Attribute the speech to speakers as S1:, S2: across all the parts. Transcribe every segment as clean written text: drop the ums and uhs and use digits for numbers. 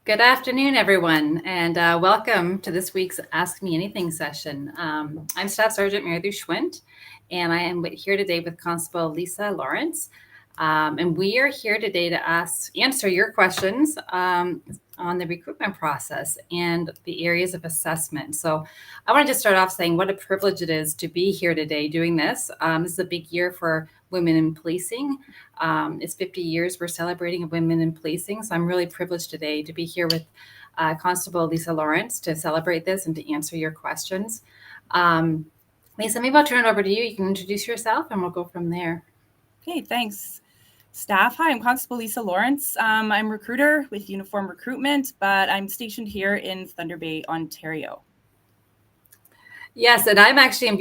S1: Good afternoon, everyone, and welcome to this week's Ask Me Anything session. I'm Staff Sergeant Mary Lou Schwint, and I am here today with Constable Lisa Lawrence. And we are here today to answer your questions on the recruitment process and the areas of assessment. So I want to just start off saying what a privilege it is to be here today doing this. This is a big year for women in policing. It's 50 years we're celebrating women in policing. So I'm really privileged today to be here with Constable Lisa Lawrence to celebrate this and to answer your questions. Lisa, maybe I'll turn it over to you. You can introduce yourself and we'll go from there.
S2: Okay, thanks. Staff, hi, I'm Constable Lisa Lawrence. I'm a recruiter with Uniform Recruitment, but I'm stationed here in Thunder Bay, Ontario.
S1: Yes, and I'm actually in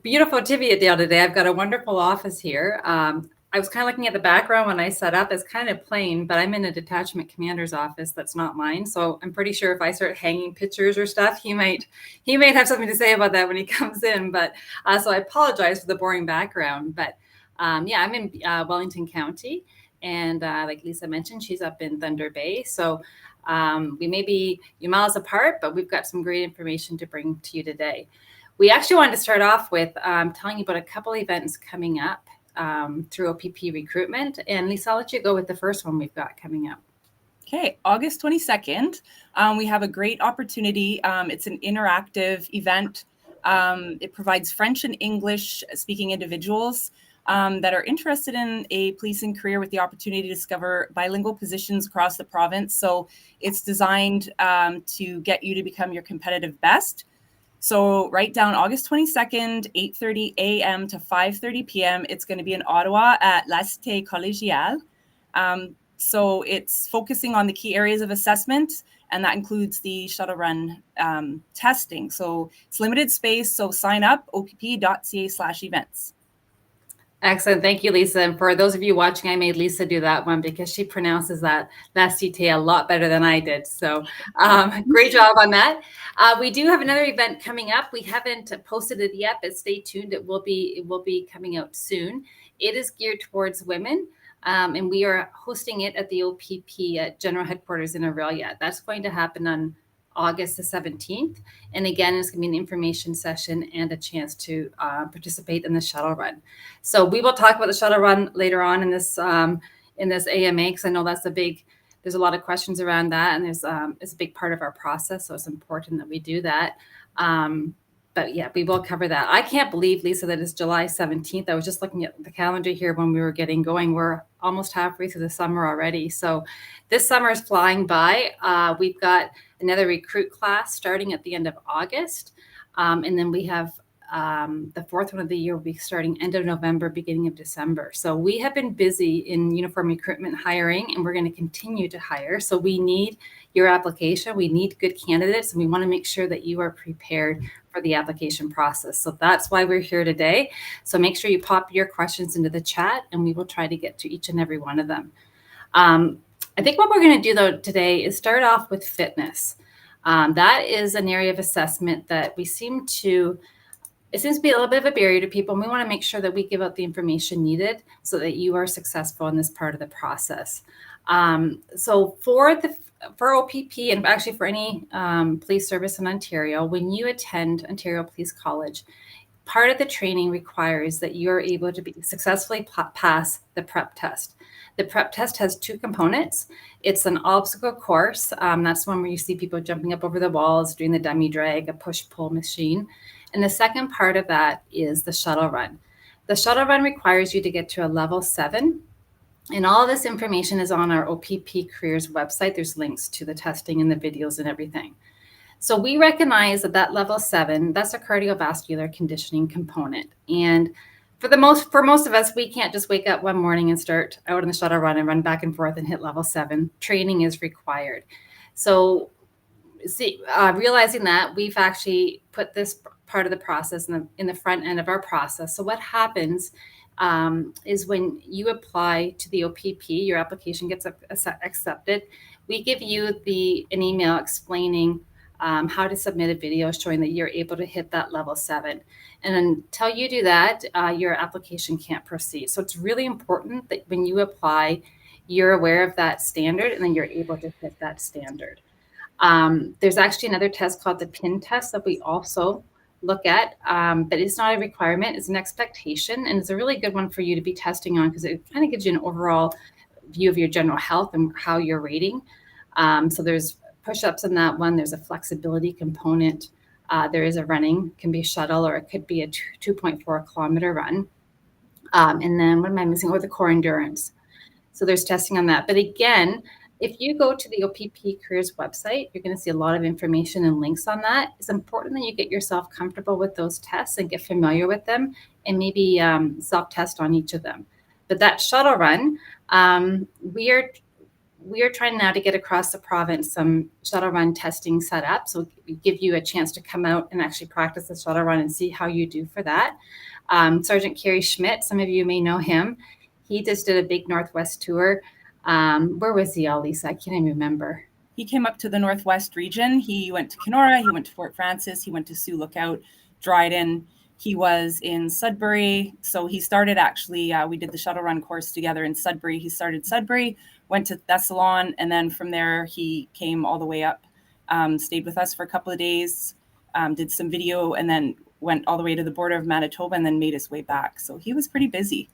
S1: beautiful Tiviadale today. I've got a wonderful office here. I was kind of looking at the background when I set up. It's kind of plain, but I'm in a detachment commander's office that's not mine. So I'm pretty sure if I start hanging pictures or stuff, he might have something to say about that when he comes in. But so I apologize for the boring background. But yeah, I'm in Wellington County, and like Lisa mentioned, she's up in Thunder Bay. So we may be a few miles apart, but we've got some great information to bring to you today. We actually wanted to start off with telling you about a couple events coming up through OPP Recruitment. And Lisa, I'll let you go with the first one we've got coming up.
S2: Okay, August 22nd, we have a great opportunity. It's an interactive event. It provides French and English speaking individuals that are interested in a policing career with the opportunity to discover bilingual positions across the province. So it's designed to get you to become your competitive best. So write down August 22nd, 8:30 a.m. to 5:30 p.m. It's going to be in Ottawa at La Cité Collégiale. So it's focusing on the key areas of assessment, and that includes the shuttle run testing. So it's limited space, so sign up, opp.ca/events.
S1: Excellent. Thank you, Lisa. And for those of you watching, I made Lisa do that one because she pronounces that last detail a lot better than I did. So great job on that. We do have another event coming up. We haven't posted it yet, but stay tuned. It will be coming out soon. It is geared towards women. And we are hosting it at the OPP at General Headquarters in Aurelia. That's going to happen on August the 17th. And again, it's going to be an information session and a chance to participate in the shuttle run. So we will talk about the shuttle run later on in this AMA, because I know there's a lot of questions around that, and it's a big part of our process. So it's important that we do that. But yeah, we will cover that. I can't believe, Lisa, that it's July 17th. I was just looking at the calendar here when we were getting going. We're almost halfway through the summer already. So this summer is flying by. We've got another recruit class starting at the end of August. And then we have the fourth one of the year will be starting end of November, beginning of December. So we have been busy in uniform recruitment hiring, and we're going to continue to hire. So we need your application. We need good candidates, and we want to make sure that you are prepared for the application process. So that's why we're here today. So make sure you pop your questions into the chat, and we will try to get to each and every one of them. I think what we're going to do, though, today is start off with fitness. That is an area of assessment that it seems to be a little bit of a barrier to people. And we want to make sure that we give out the information needed so that you are successful in this part of the process. So for OPP, and actually for any police service in Ontario, when you attend Ontario Police College, part of the training requires that you're able to successfully pass the prep test. The prep test has two components. It's an obstacle course. That's one where you see people jumping up over the walls, doing the dummy drag, a push-pull machine. And the second part of that is the shuttle run. The shuttle run requires you to get to a level 7. And all of this information is on our OPP Careers website. There's links to the testing and the videos and everything. So we recognize that level 7, that's a cardiovascular conditioning component. And for most of us, we can't just wake up one morning and start out in the shuttle run and run back and forth and hit level 7. Training is required. So realizing that, we've actually put this part of the process in the front end of our process. So what happens is when you apply to the OPP, your application gets accepted. We give you an email explaining how to submit a video showing that you're able to hit that level 7. And until you do that, your application can't proceed. So it's really important that when you apply, you're aware of that standard and then you're able to hit that standard. There's actually another test called the PIN test that we also look at, but it's not a requirement, it's an expectation, and it's a really good one for you to be testing on because it kind of gives you an overall view of your general health and how you're rating. So there's push-ups in that one, there's a flexibility component, there is a running, can be a shuttle, or it could be a 2.4 kilometer run. And then what am I missing? Oh, the core endurance. So there's testing on that. But again, if you go to the OPP Careers website, you're going to see a lot of information and links on that. It's important that you get yourself comfortable with those tests and get familiar with them, and maybe self-test on each of them. But that shuttle run, we are trying now to get across the province some shuttle run testing set up. So we give you a chance to come out and actually practice the shuttle run and see how you do for that. Sergeant Kerry Schmidt, some of you may know him. He just did a big Northwest tour. Where was he all, Lisa? I can't even remember.
S2: He came up to the Northwest region. He went to Kenora, he went to Fort Francis, he went to Sioux Lookout, Dryden. He was in Sudbury. So he started actually, we did the shuttle run course together in Sudbury. He started Sudbury, went to Thessalon, and then from there he came all the way up, stayed with us for a couple of days, did some video, and then went all the way to the border of Manitoba and then made his way back. So he was pretty busy.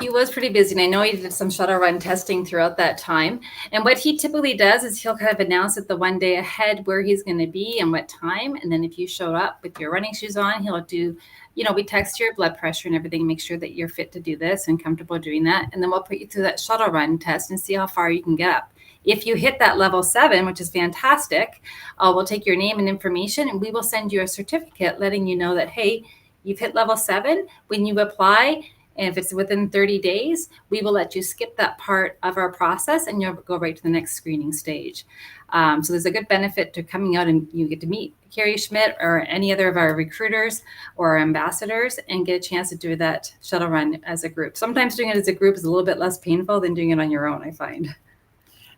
S1: He was pretty busy, and I know he did some shuttle run testing throughout that time. And what he typically does is he'll kind of announce it the one day ahead where he's going to be and what time. And then if you showed up with your running shoes on, he'll do, we text your blood pressure and everything, make sure that you're fit to do this and comfortable doing that. And then we'll put you through that shuttle run test and see how far you can get up. If you hit that level 7, which is fantastic, we'll take your name and information, and we will send you a certificate letting you know that, hey, you've hit level 7. When you apply, and if it's within 30 days, we will let you skip that part of our process and you'll go right to the next screening stage. So there's a good benefit to coming out, and you get to meet Kerry Schmidt or any other of our recruiters or our ambassadors and get a chance to do that shuttle run as a group. Sometimes doing it as a group is a little bit less painful than doing it on your own, I find.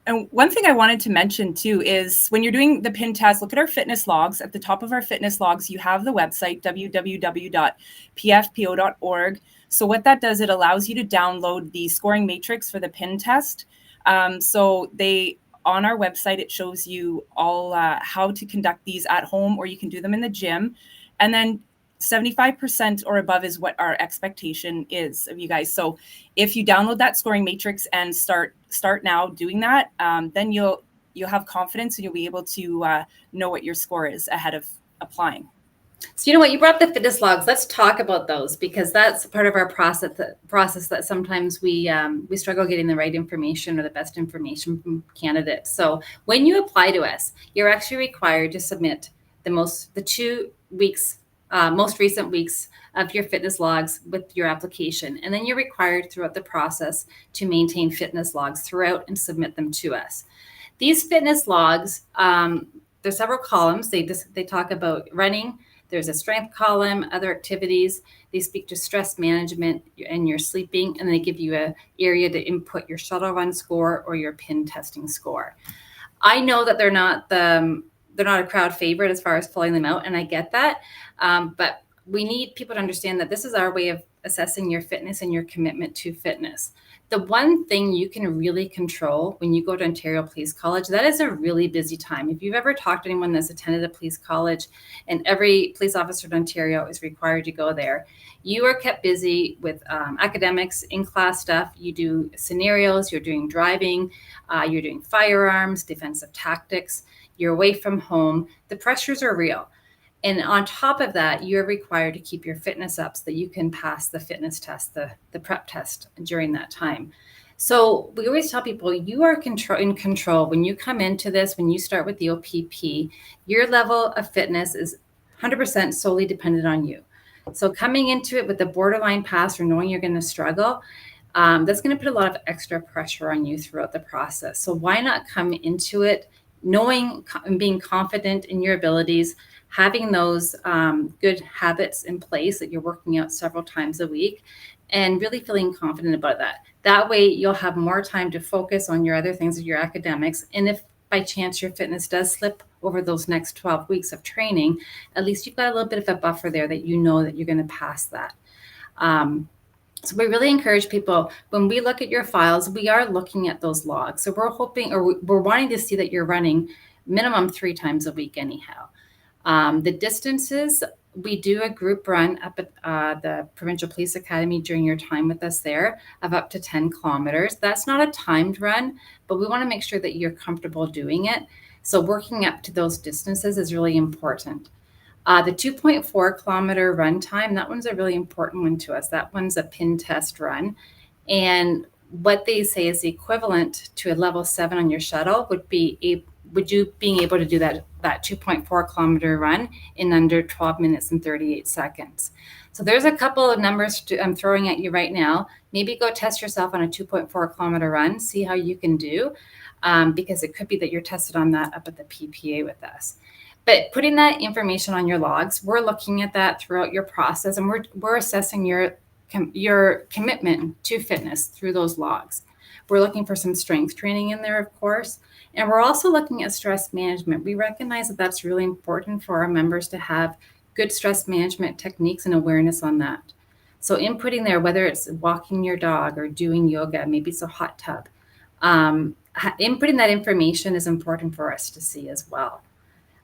S2: And one thing I wanted to mention too is when you're doing the PIN test, look at our fitness logs. At the top of our fitness logs, you have the website, www.pfpo.org. So what that does, it allows you to download the scoring matrix for the PIN test. So on our website, it shows you all how to conduct these at home, or you can do them in the gym. And then 75% or above is what our expectation is of you guys. So if you download that scoring matrix and start now doing that, then you'll have confidence and you'll be able to know what your score is ahead of applying.
S1: So you know what, you brought up the fitness logs. Let's talk about those, because that's part of our process that sometimes we struggle getting the right information or the best information from candidates. So when you apply to us, you're actually required to submit the 2 weeks, most recent weeks of your fitness logs with your application. And then you're required throughout the process to maintain fitness logs throughout and submit them to us. These fitness logs, there's several columns. They talk about running. There's a strength column, other activities. They speak to stress management and your sleeping, and they give you an area to input your shuttle run score or your PIN testing score. I know that they're not a crowd favorite as far as filling them out, and I get that. But we need people to understand that this is our way of assessing your fitness and your commitment to fitness. The one thing you can really control when you go to Ontario Police College, that is a really busy time. If you've ever talked to anyone that's attended a police college, and every police officer in Ontario is required to go there, you are kept busy with academics, in-class stuff. You do scenarios, you're doing driving, you're doing firearms, defensive tactics, you're away from home. The pressures are real. And on top of that, you're required to keep your fitness up so that you can pass the fitness test, the prep test during that time. So we always tell people you are in control. When you come into this, when you start with the OPP, your level of fitness is 100% solely dependent on you. So coming into it with the borderline pass or knowing you're going to struggle, that's going to put a lot of extra pressure on you throughout the process. So why not come into it knowing and being confident in your abilities, having those good habits in place that you're working out several times a week, and really feeling confident about that. That way you'll have more time to focus on your other things, your academics. And if by chance your fitness does slip over those next 12 weeks of training, at least you've got a little bit of a buffer there that you know that you're going to pass that. So we really encourage people, when we look at your files, we are looking at those logs. So we're hoping, or we're wanting to see that you're running minimum 3 times a week anyhow. The distances, we do a group run up at the Provincial Police Academy during your time with us there of up to 10 kilometers. That's not a timed run, but we want to make sure that you're comfortable doing it. So working up to those distances is really important. The 2.4 kilometer run time, that one's a really important one to us. That one's a pin test run. And what they say is the equivalent to a level 7 on your shuttle would you being able to do that 2.4 kilometer run in under 12 minutes and 38 seconds. So there's a couple of numbers I'm throwing at you right now. Maybe go test yourself on a 2.4 kilometer run, see how you can do, because it could be that you're tested on that up at the PPA with us. But putting that information on your logs, we're looking at that throughout your process, and we're assessing your commitment to fitness through those logs. We're looking for some strength training in there, of course, and we're also looking at stress management. We recognize that that's really important for our members to have good stress management techniques and awareness on that. So inputting there, whether it's walking your dog or doing yoga, maybe it's a hot tub, inputting that information is important for us to see as well.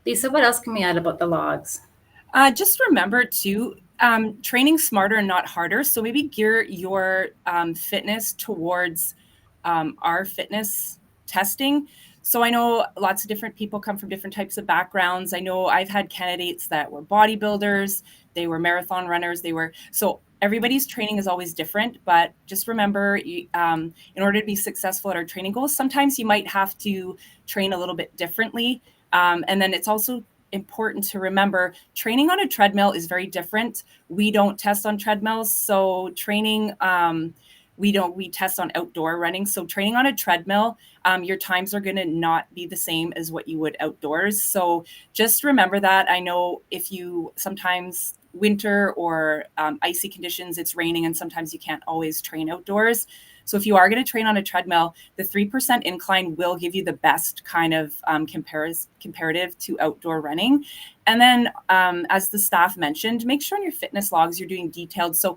S1: Lisa, what else can we add about the logs?
S2: Just remember too, training smarter and not harder. So maybe gear your fitness towards our fitness testing. So I know lots of different people come from different types of backgrounds. I know I've had candidates that were bodybuilders, they were marathon runners, so everybody's training is always different, but just remember, in order to be successful at our training goals, sometimes you might have to train a little bit differently. And then it's also important to remember training on a treadmill is very different. We don't test on treadmills. So training, we test on outdoor running. So training on a treadmill, your times are going to not be the same as what you would outdoors. So just remember that. I know if you sometimes winter or icy conditions, it's raining, and sometimes you can't always train outdoors. So if you are going to train on a treadmill, the 3% incline will give you the best kind of comparative to outdoor running. And then, as the staff mentioned, make sure on your fitness logs you're doing detailed. So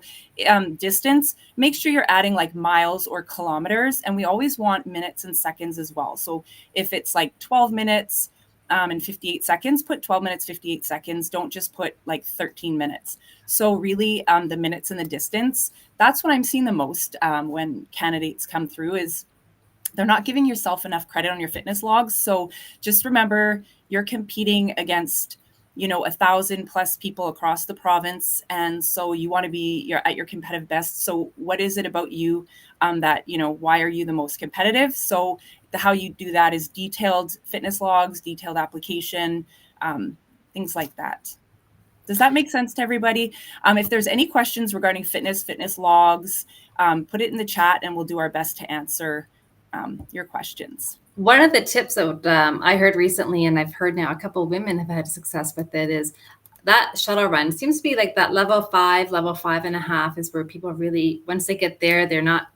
S2: distance, make sure you're adding like miles or kilometers. And we always want minutes and seconds as well. So if it's like 12 minutes, and 58 seconds, put 12 minutes, 58 seconds. Don't just put like 13 minutes. So really the minutes and the distance, that's what I'm seeing the most when candidates come through is they're not giving yourself enough credit on your fitness logs. So just remember you're competing against 1,000+ people across the province. And so you want to be at your competitive best. So what is it about you that, why are you the most competitive? So how you do that is detailed fitness logs, detailed application, things like that. Does that make sense to everybody? If there's any questions regarding fitness logs, put it in the chat and we'll do our best to answer your questions.
S1: One of the tips that I heard recently, and I've heard now a couple of women have had success with it, is that shuttle run seems to be like that level 5.5 is where people really, once they get there, they're not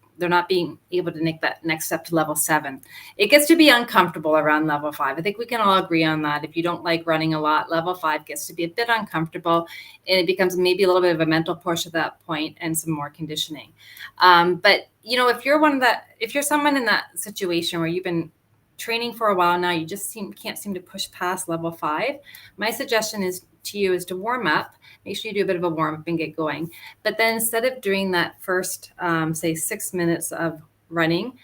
S1: being able to make that next step to level 7. It gets to be uncomfortable around level 5. I think we can all agree on that. If you don't like running a lot, level 5 gets to be a bit uncomfortable, and it becomes maybe a little bit of a mental push at that point and some more conditioning. But if you're someone in that situation where you've been training for a while now, you just can't seem to push past level 5, my suggestion is to warm up. Make sure you do a bit of a warm up and get going. But then instead of doing that first, say 6 minutes of running,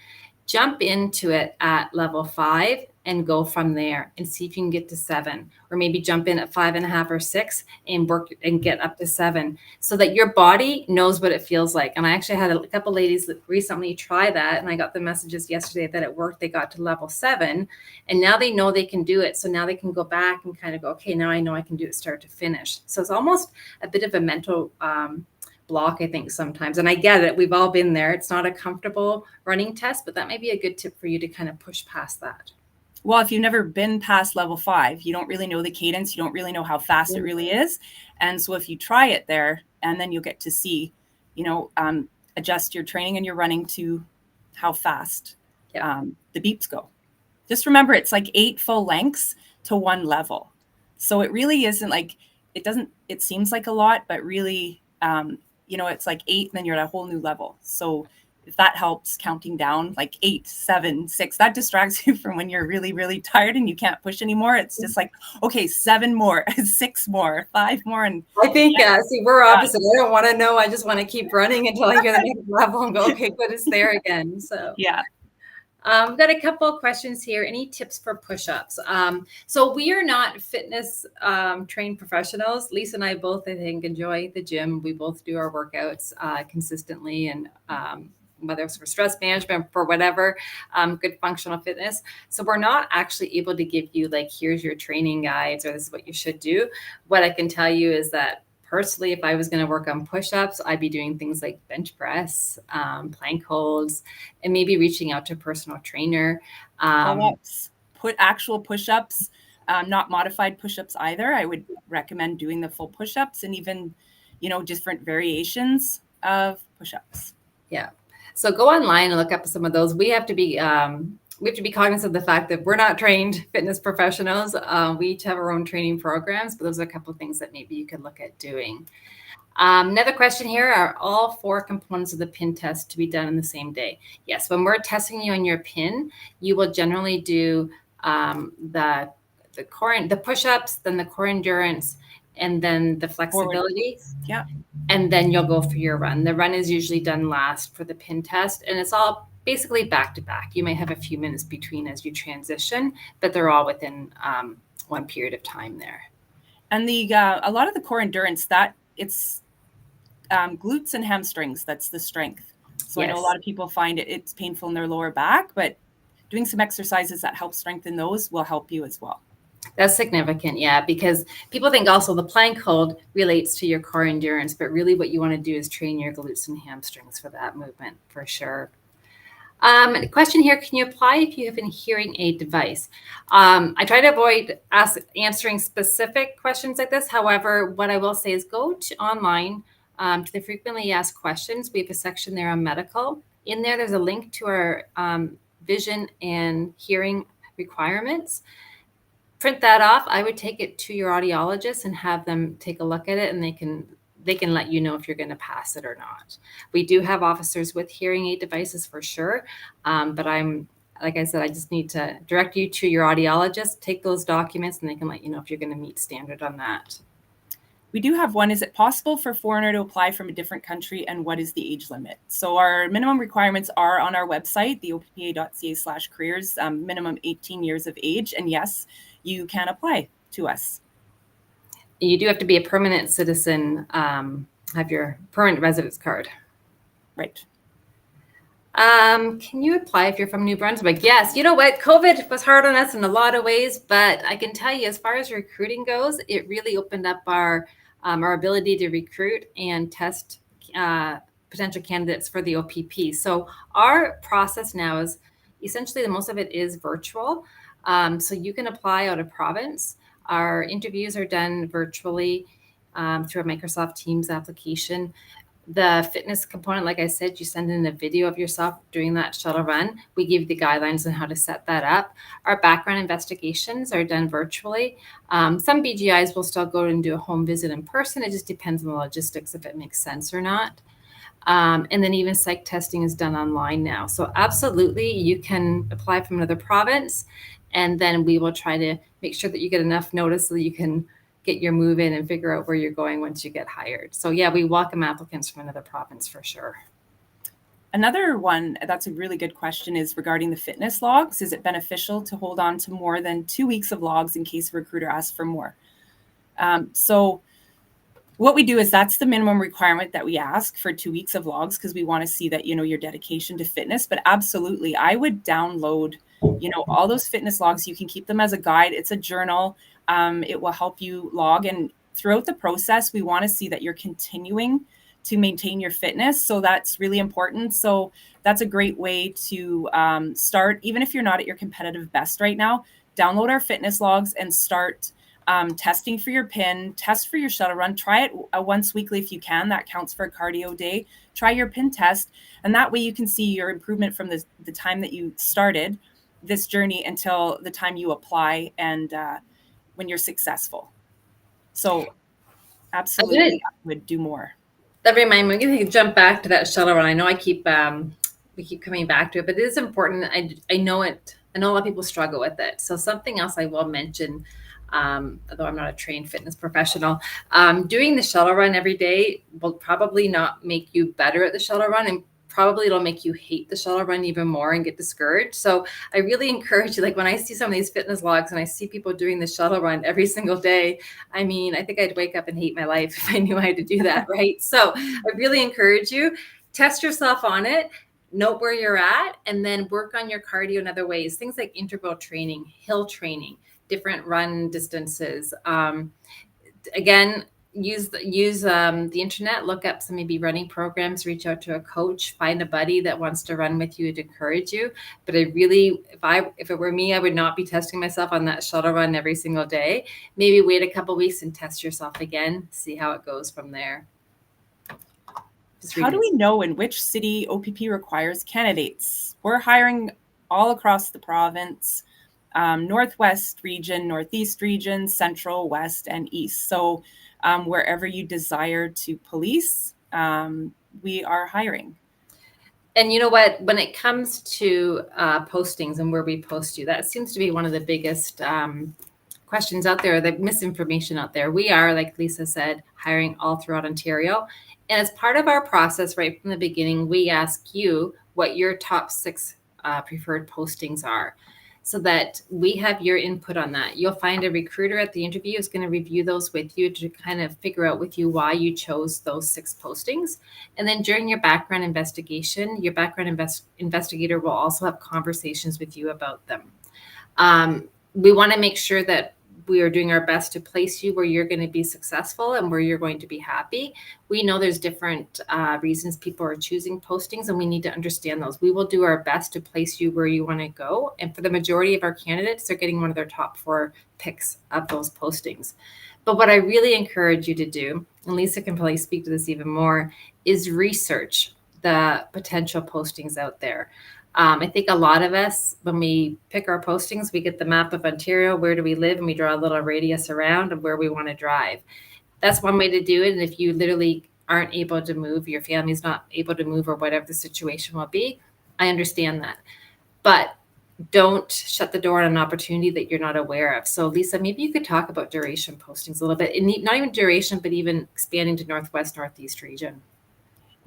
S1: jump into it at level 5 and go from there and see if you can get to 7, or maybe jump in at 5.5 or 6 and work and get up to 7, so that your body knows what it feels like. And I actually had a couple ladies that recently try that, and I got the messages yesterday that it worked. They got to level 7 and now they know they can do it. So now they can go back and kind of go, okay, now I know I can do it start to finish. So it's almost a bit of a mental block, I think, sometimes. And I get it. We've all been there. It's not a comfortable running test, but that might be a good tip for you to kind of push past that.
S2: Well, if you've never been past level 5, you don't really know the cadence. You don't really know how fast it really is. And so if you try it there, and then you'll get to see, adjust your training and your running to how fast the beeps go. Just remember, it's like 8 full lengths to 1 level. So it really isn't like, it seems like a lot, but really, it's like 8 and then you're at a whole new level. So if that helps, counting down like 8, 7, 6, that distracts you from when you're really, really tired and you can't push anymore. It's just like, okay, 7 more, 6 more, 5 more. And
S1: I think, see, we're opposite. I don't want to know. I just want to keep running until I hear the next level and go, okay, good, it's there again. So
S2: yeah.
S1: We've got a couple of questions here. Any tips for push-ups? So we are not fitness trained professionals. Lisa and I both, I think, enjoy the gym. We both do our workouts consistently, and whether it's for stress management, for whatever, good functional fitness. So we're not actually able to give you like, here's your training guides, or this is what you should do. What I can tell you is that personally, if I was going to work on push-ups, I'd be doing things like bench press, plank holds, and maybe reaching out to a personal trainer.
S2: Pull-ups, actual push-ups, not modified push-ups either. I would recommend doing the full push-ups, and even, different variations of push-ups.
S1: Yeah. So go online and look up some of those. We have to be cognizant of the fact that we're not trained fitness professionals. We each have our own training programs, but those are a couple of things that maybe you could look at doing. Another question here, are all 4 components of the PIN test to be done in the same day? Yes, when we're testing you on your PIN, you will generally do the push-ups, then the core endurance, and then the flexibility.
S2: Yeah.
S1: And then you'll go for your run. The run is usually done last for the PIN test, and it's all basically back to back. You may have a few minutes between as you transition, but they're all within one period of time there.
S2: And a lot of the core endurance, that it's glutes and hamstrings, that's the strength. So yes. I know a lot of people find it's painful in their lower back, but doing some exercises that help strengthen those will help you as well.
S1: That's significant, yeah, because people think also the plank hold relates to your core endurance, but really what you want to do is train your glutes and hamstrings for that movement, for sure. The question here, can you apply if you have a hearing aid device? I try to avoid answering specific questions like this. However, what I will say is go online to the frequently asked questions. We have a section there on medical. In there's a link to our vision and hearing requirements. Print that off. I would take it to your audiologist and have them take a look at it, and they can let you know if you're going to pass it or not. We do have officers with hearing aid devices for sure, but like I said, I just need to direct you to your audiologist, take those documents, and they can let you know if you're going to meet standard on that.
S2: We do have one. Is it possible for a foreigner to apply from a different country, and what is the age limit? So our minimum requirements are on our website, the oppa.ca/careers, minimum 18 years of age. And yes, you can apply to us.
S1: You do have to be a permanent citizen, have your permanent residence card.
S2: Right.
S1: Can you apply if you're from New Brunswick? Yes. You know what? COVID was hard on us in a lot of ways, but I can tell you, as far as recruiting goes, it really opened up our ability to recruit and test potential candidates for the OPP. So our process now is essentially the most of it is virtual. So you can apply out of province. Our interviews are done virtually through a Microsoft Teams application. The fitness component, like I said, you send in a video of yourself doing that shuttle run. We give you the guidelines on how to set that up. Our background investigations are done virtually. Some BGIs will still go and do a home visit in person. It just depends on the logistics if it makes sense or not. And then even psych testing is done online now. So absolutely, you can apply from another province, and then we will try to make sure that you get enough notice so that you can get your move in and figure out where you're going once you get hired. So yeah, we welcome applicants from another province for sure.
S2: Another one that's a really good question is regarding the fitness logs. Is it beneficial to hold on to more than 2 weeks of logs in case a recruiter asks for more? So what we do is that's the minimum requirement that we ask for 2 weeks of logs, because we want to see that, your dedication to fitness. But absolutely, I would download, all those fitness logs. You can keep them as a guide. It's a journal. It will help you log. And throughout the process, we want to see that you're continuing to maintain your fitness. So that's really important. So that's a great way to start. Even if you're not at your competitive best right now, download our fitness logs and start testing for your PIN, test for your shuttle run. Try it once weekly if you can. That counts for a cardio day. Try your PIN test. And that way you can see your improvement from the time that you started this journey until the time you apply and when you're successful. So absolutely, I would do more.
S1: That reminds me, we can jump back to that shuttle run. I know I keep we keep coming back to it, but it is important. I know it. I know a lot of people struggle with it. So something else I will mention, although I'm not a trained fitness professional, doing the shuttle run every day will probably not make you better at the shuttle run, and probably it'll make you hate the shuttle run even more and get discouraged. So I really encourage you, like when I see some of these fitness logs and I see people doing the shuttle run every single day, I mean, I think I'd wake up and hate my life if I knew I had to do that, right? So I really encourage you, test yourself on it, note where you're at, and then work on your cardio in other ways. Things like interval training, hill training, different run distances. Again, use the internet, look up some maybe running programs, reach out to a coach, find a buddy that wants to run with you to encourage you. But I really, if it were me, I would not be testing myself on that shuttle run every single day. Maybe wait a couple weeks and test yourself again, see how it goes from there.
S2: How do we know in which city OPP requires candidates? We're hiring all across the province, Northwest region, Northeast region, Central, West, and East. So wherever you desire to police, we are hiring.
S1: And you know what, when it comes to postings and where we post you, that seems to be one of the biggest questions out there, the misinformation out there. We are, like Lisa said, hiring all throughout Ontario. And as part of our process, right from the beginning, we ask you what your top 6 preferred postings are, so that we have your input on that. You'll find a recruiter at the interview is going to review those with you to kind of figure out with you why you chose those 6 postings. And then during your background investigation, your background investigator will also have conversations with you about them. We want to make sure that we are doing our best to place you where you're going to be successful and where you're going to be happy. We know there's different reasons people are choosing postings, and we need to understand those. We will do our best to place you where you want to go. And for the majority of our candidates, they're getting one of their top 4 picks of those postings. But what I really encourage you to do, and Lisa can probably speak to this even more, is research the potential postings out there. I think a lot of us, when we pick our postings, we get the map of Ontario, where do we live, and we draw a little radius around of where we want to drive. That's one way to do it. And if you literally aren't able to move, your family's not able to move, or whatever the situation will be, I understand that. But don't shut the door on an opportunity that you're not aware of. So Lisa, maybe you could talk about duration postings a little bit, and not even duration, but even expanding to Northwest, Northeast region.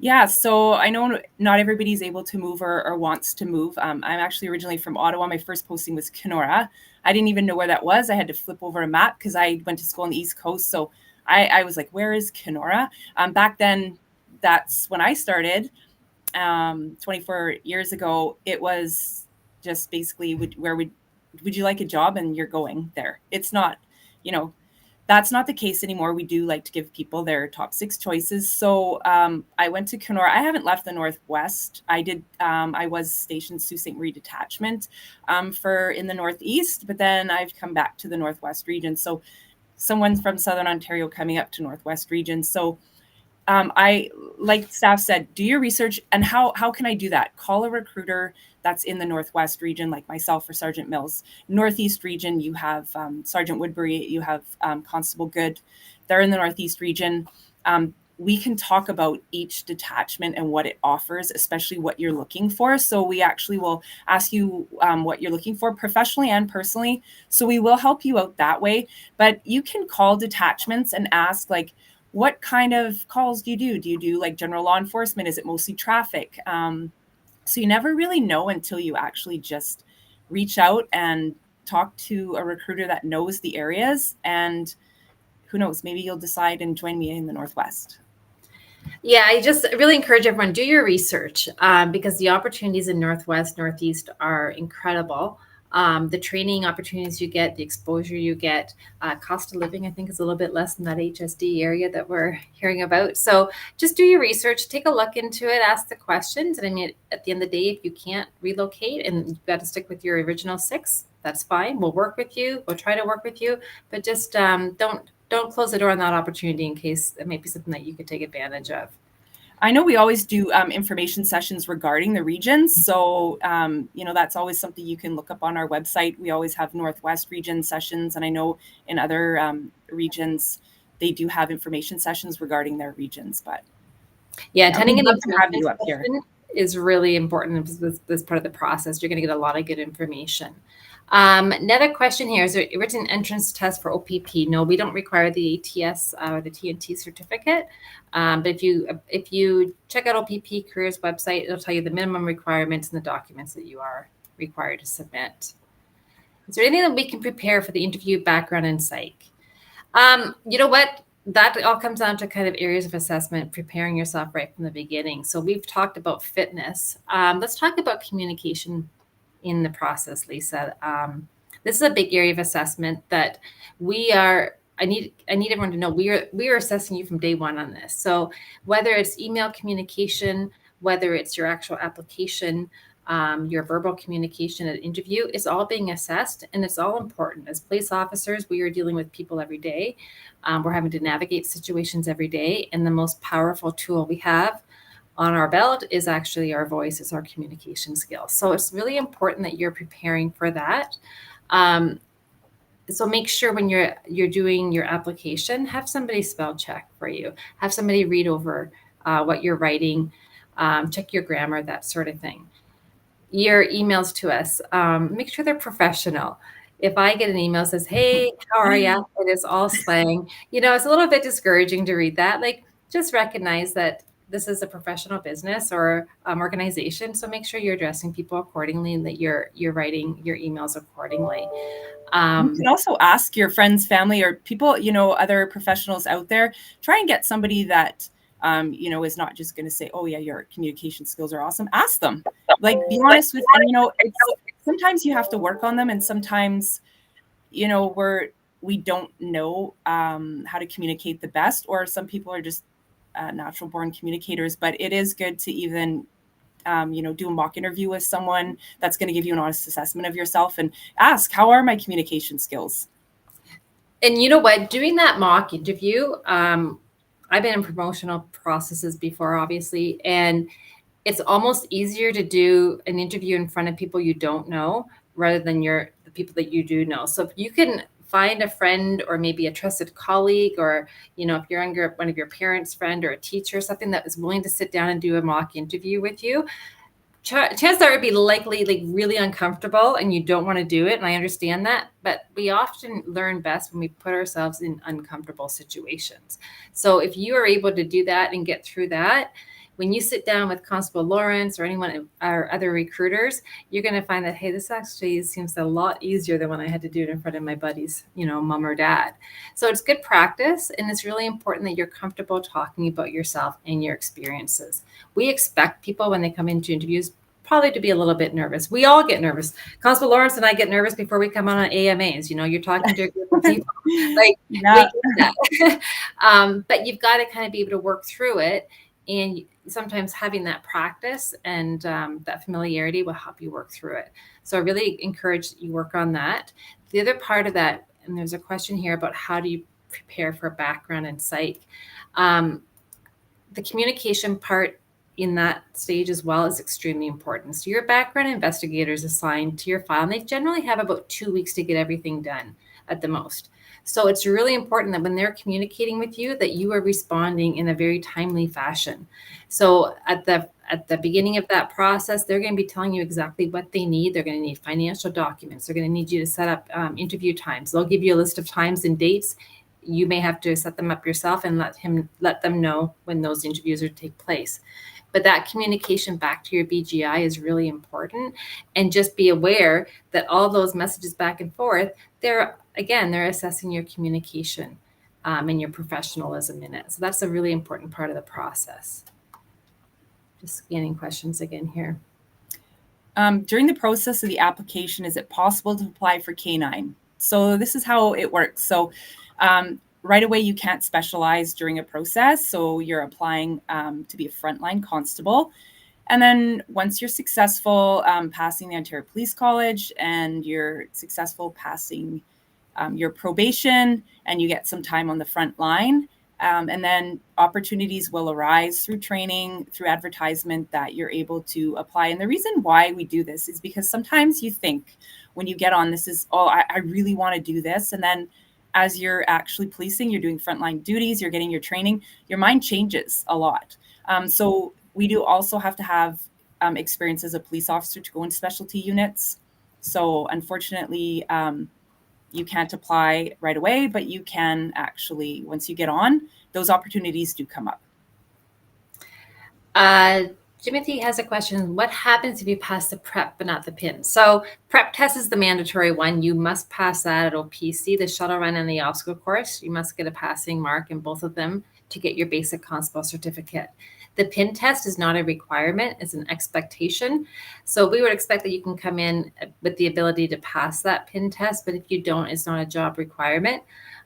S2: Yeah, so I know not everybody's able to move or wants to move. I'm actually originally from Ottawa. My first posting was Kenora. I didn't even know where that was. I had to flip over a map because I went to school on the East Coast. So I was like, where is Kenora? Back then, that's when I started 24 years ago. It was just basically, would you like a job, and you're going there. It's not, that's not the case anymore. We do like to give people their top 6 choices. So I went to Kenora. I haven't left the Northwest. I was stationed Sault Ste. Marie Detachment for in the Northeast, but then I've come back to the Northwest region. So someone from Southern Ontario coming up to Northwest region. So I, like staff said, do your research. And how can I do that? Call a recruiter that's in the Northwest region, like myself or Sergeant Mills. Northeast region, you have Sergeant Woodbury, you have Constable Good. They're in the Northeast region. We can talk about each detachment and what it offers, especially what you're looking for. So we actually will ask you what you're looking for professionally and personally. So we will help you out that way. But you can call detachments and ask, like, what kind of calls do you do? Do you do like general law enforcement? Is it mostly traffic? So you never really know until you actually just reach out and talk to a recruiter that knows the areas. And who knows, maybe you'll decide and join me in the Northwest.
S1: Yeah, I just really encourage everyone, do your research because the opportunities in Northwest, Northeast are incredible. The training opportunities you get, the exposure you get, cost of living, I think, is a little bit less than that HSD area that we're hearing about. So just do your research, take a look into it, ask the questions. And I mean, at the end of the day, if you can't relocate and you've got to stick with your original 6, that's fine. We'll work with you. We'll try to work with you, but just don't close the door on that opportunity in case it might be something that you could take advantage of.
S2: I know we always do information sessions regarding the regions. So, that's always something you can look up on our website. We always have Northwest region sessions. And I know in other regions, they do have information sessions regarding their regions. But
S1: yeah, attending an
S2: love to have you up here.
S1: is really important in this part of the process. You're going to get a lot of good information. Another question here, is there a written entrance test for OPP? No, we don't require the ATS or the TNT certificate. But if you check out OPP Careers website, it'll tell you the minimum requirements and the documents that you are required to submit. Is there anything that we can prepare for the interview, background, and psych? You know what? That all comes down to kind of areas of assessment, preparing yourself right from the beginning. So we've talked about fitness. Let's talk about communication in the process, Lisa. This is a big area of assessment that we are. I need everyone to know we are assessing you from day one on this. So whether it's email communication, whether it's your actual application, your verbal communication at interview, is all being assessed, and it's all important. As police officers, we are dealing with people every day. We're having to navigate situations every day, and the most powerful tool we have on our belt is actually our voice, is our communication skills. So it's really important that you're preparing for that. So make sure when you're doing your application, have somebody spell check for you, have somebody read over what you're writing, check your grammar, that sort of thing. Your emails to us, make sure they're professional. If I get an email that says, "Hey, how are you?" It is all slang. It's a little bit discouraging to read that. Like, just recognize that this is a professional business or organization. So make sure you're addressing people accordingly and that you're writing your emails accordingly.
S2: You can also ask your friends, family, or people, other professionals out there. Try and get somebody that, is not just going to say, "Oh yeah, your communication skills are awesome." Ask them, like, be honest with, and it's sometimes you have to work on them, and sometimes, we don't know how to communicate the best, or some people are just natural born communicators. But it is good to even do a mock interview with someone that's going to give you an honest assessment of yourself and ask, how are my communication skills?
S1: And you know what? Doing that mock interview, I've been in promotional processes before, obviously, and it's almost easier to do an interview in front of people you don't know rather than the people that you do know. So if you can find a friend or maybe a trusted colleague, or if you're under one of your parents' friend or a teacher, something that is willing to sit down and do a mock interview with you, chances are it'd be likely like really uncomfortable and you don't want to do it. And I understand that, but we often learn best when we put ourselves in uncomfortable situations. So if you are able to do that and get through that, when you sit down with Constable Lawrence or anyone or other recruiters, you're going to find that, hey, this actually seems a lot easier than when I had to do it in front of my buddies, mom or dad. So it's good practice, and it's really important that you're comfortable talking about yourself and your experiences. We expect people when they come into interviews probably to be a little bit nervous. We all get nervous. Constable Lawrence and I get nervous before we come on AMAs. You're talking to a group of people. Like, yeah. We get that. But you've got to kind of be able to work through it. And sometimes having that practice and that familiarity will help you work through it. So I really encourage you work on that. The other part of that, and there's a question here about how do you prepare for background and psych. The communication part in that stage as well is extremely important. So your background investigator is assigned to your file, and they generally have about 2 weeks to get everything done at the most. So it's really important that when they're communicating with you, that you are responding in a very timely fashion. So at the beginning of that process, they're going to be telling you exactly what they need. They're going to need financial documents. They're going to need you to set up interview times. They'll give you a list of times and dates. You may have to set them up yourself and let them know when those interviews are to take place. But that communication back to your BGI is really important. And just be aware that all those messages back and forth, they're assessing your communication and your professionalism in it. So that's a really important part of the process. Just scanning questions again here.
S2: During the process of the application, is it possible to apply for K-9? So this is how it works. So right away, you can't specialize during a process. So you're applying to be a frontline constable. And then once you're successful passing the Ontario Police College and you're successful passing your probation and you get some time on the front line, and then opportunities will arise through training, through advertisement, that you're able to apply. And the reason why we do this is because sometimes you think when you get on, this is, I really want to do this. And then as you're actually policing, you're doing frontline duties, you're getting your training, your mind changes a lot. So we do also have to have experience as a police officer to go in specialty units. So unfortunately, you can't apply right away, but you can actually, once you get on, those opportunities do come up.
S1: Timothy has a question. What happens if you pass the prep but not the PIN? So prep test is the mandatory one. You must pass that at OPC, the shuttle run and the obstacle course. You must get a passing mark in both of them to get your basic constable certificate. The PIN test is not a requirement, it's an expectation. So we would expect that you can come in with the ability to pass that PIN test, but if you don't, it's not a job requirement.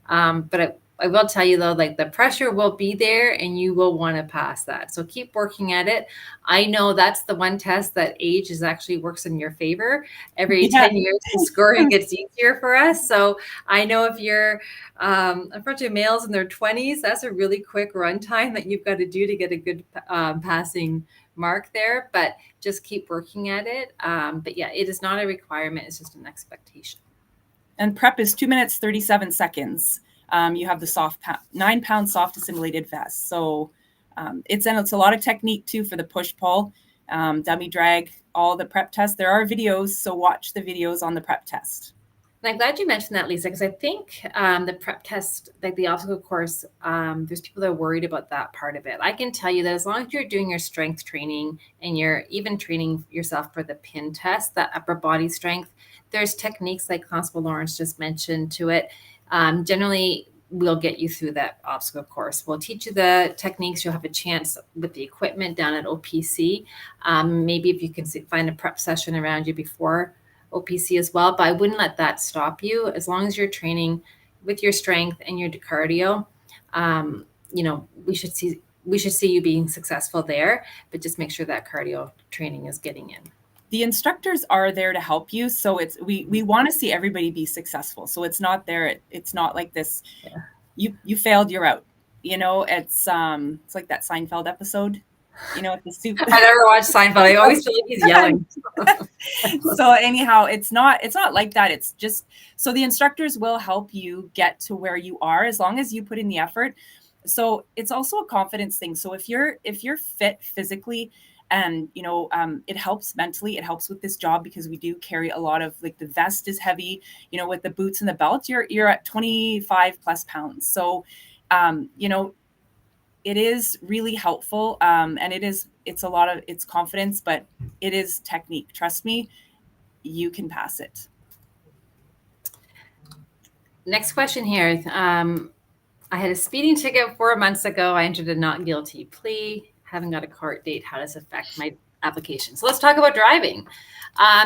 S1: But I will tell you though, like the pressure will be there and you will want to pass that. So keep working at it. I know that's the one test that age is actually works in your favor. Every 10 years, the scoring gets easier for us. So I know if you're a bunch of males in their 20s, that's a really quick run time that you've got to do to get a good passing mark there, but just keep working at it. But yeah, it is not a requirement. It's just an expectation.
S2: And prep is 2 minutes, 37 seconds. You have the 9-pound soft assimilated vest. So it's a lot of technique too for the push pull, dummy drag, all the prep tests. There are videos, so watch the videos on the prep test.
S1: And I'm glad you mentioned that, Lisa, because I think the prep test, like the obstacle course, there's people that are worried about that part of it. I can tell you that as long as you're doing your strength training and you're even training yourself for the PIN test, that upper body strength, there's techniques like Constable Lawrence just mentioned to it. Generally, we'll get you through that obstacle course. We'll teach you the techniques. You'll have a chance with the equipment down at OPC. Maybe if you can find a prep session around you before OPC as well, but I wouldn't let that stop you. As long as you're training with your strength and your cardio, we should see you being successful there, but just make sure that cardio training is getting in.
S2: The instructors are there to help you. So we want to see everybody be successful. So it's not like this, you failed, you're out. It's like that Seinfeld episode, at the soup.
S1: I never watched Seinfeld. I always feel like he's yelling.
S2: So anyhow, it's not like that. It's just, so the instructors will help you get to where you are as long as you put in the effort. So it's also a confidence thing. So if you're fit physically, and it helps mentally, it helps with this job because we do carry a lot of, like, the vest is heavy, with the boots and the belt, you're at 25 plus pounds. So it is really helpful, and it's confidence, but it is technique. Trust me, you can pass it.
S1: Next question here. I had a speeding ticket 4 months ago. I entered a not guilty plea. Haven't got a court date. How does it affect my application? So let's talk about driving.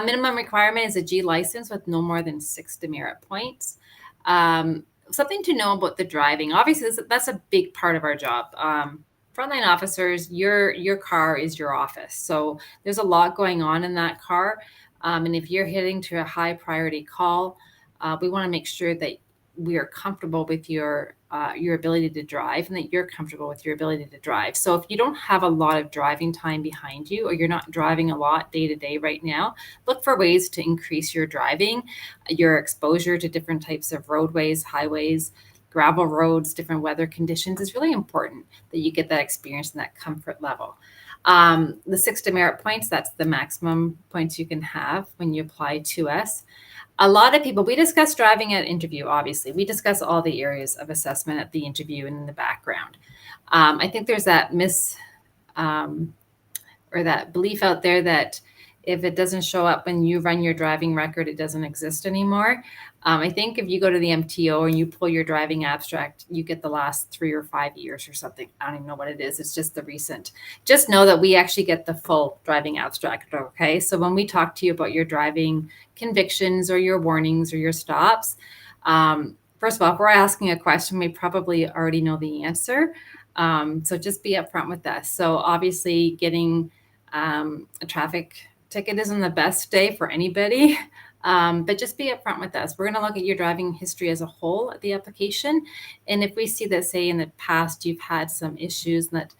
S1: Minimum requirement is a G license with no more than 6 demerit points. Something to know about the driving. Obviously, that's a big part of our job. Frontline officers, your car is your office. So there's a lot going on in that car. And if you're heading to a high priority call, we want to make sure that we are comfortable with your ability to drive and that you're comfortable with your ability to drive. So if you don't have a lot of driving time behind you, or you're not driving a lot day to day right now, look for ways to increase your driving, your exposure to different types of roadways, highways, gravel roads, different weather conditions is really important that you get that experience and that comfort level. The 6 demerit points, that's the maximum points you can have when you apply to us. A lot of people, we discuss driving at interview, obviously. We discuss all the areas of assessment at the interview and in the background. I think there's that or that belief out there that if it doesn't show up when you run your driving record, it doesn't exist anymore. I think if you go to the MTO and you pull your driving abstract, you get the last 3 or 5 years or something. I don't even know what it is. It's just the recent. Just know that we actually get the full driving abstract, okay? So when we talk to you about your driving convictions or your warnings or your stops, first of all, if we're asking a question, we probably already know the answer. So just be upfront with us. So obviously getting a traffic ticket isn't the best day for anybody. But just be upfront with us. We're going to look at your driving history as a whole at the application. And if we see that, say, in the past, you've had some issues that,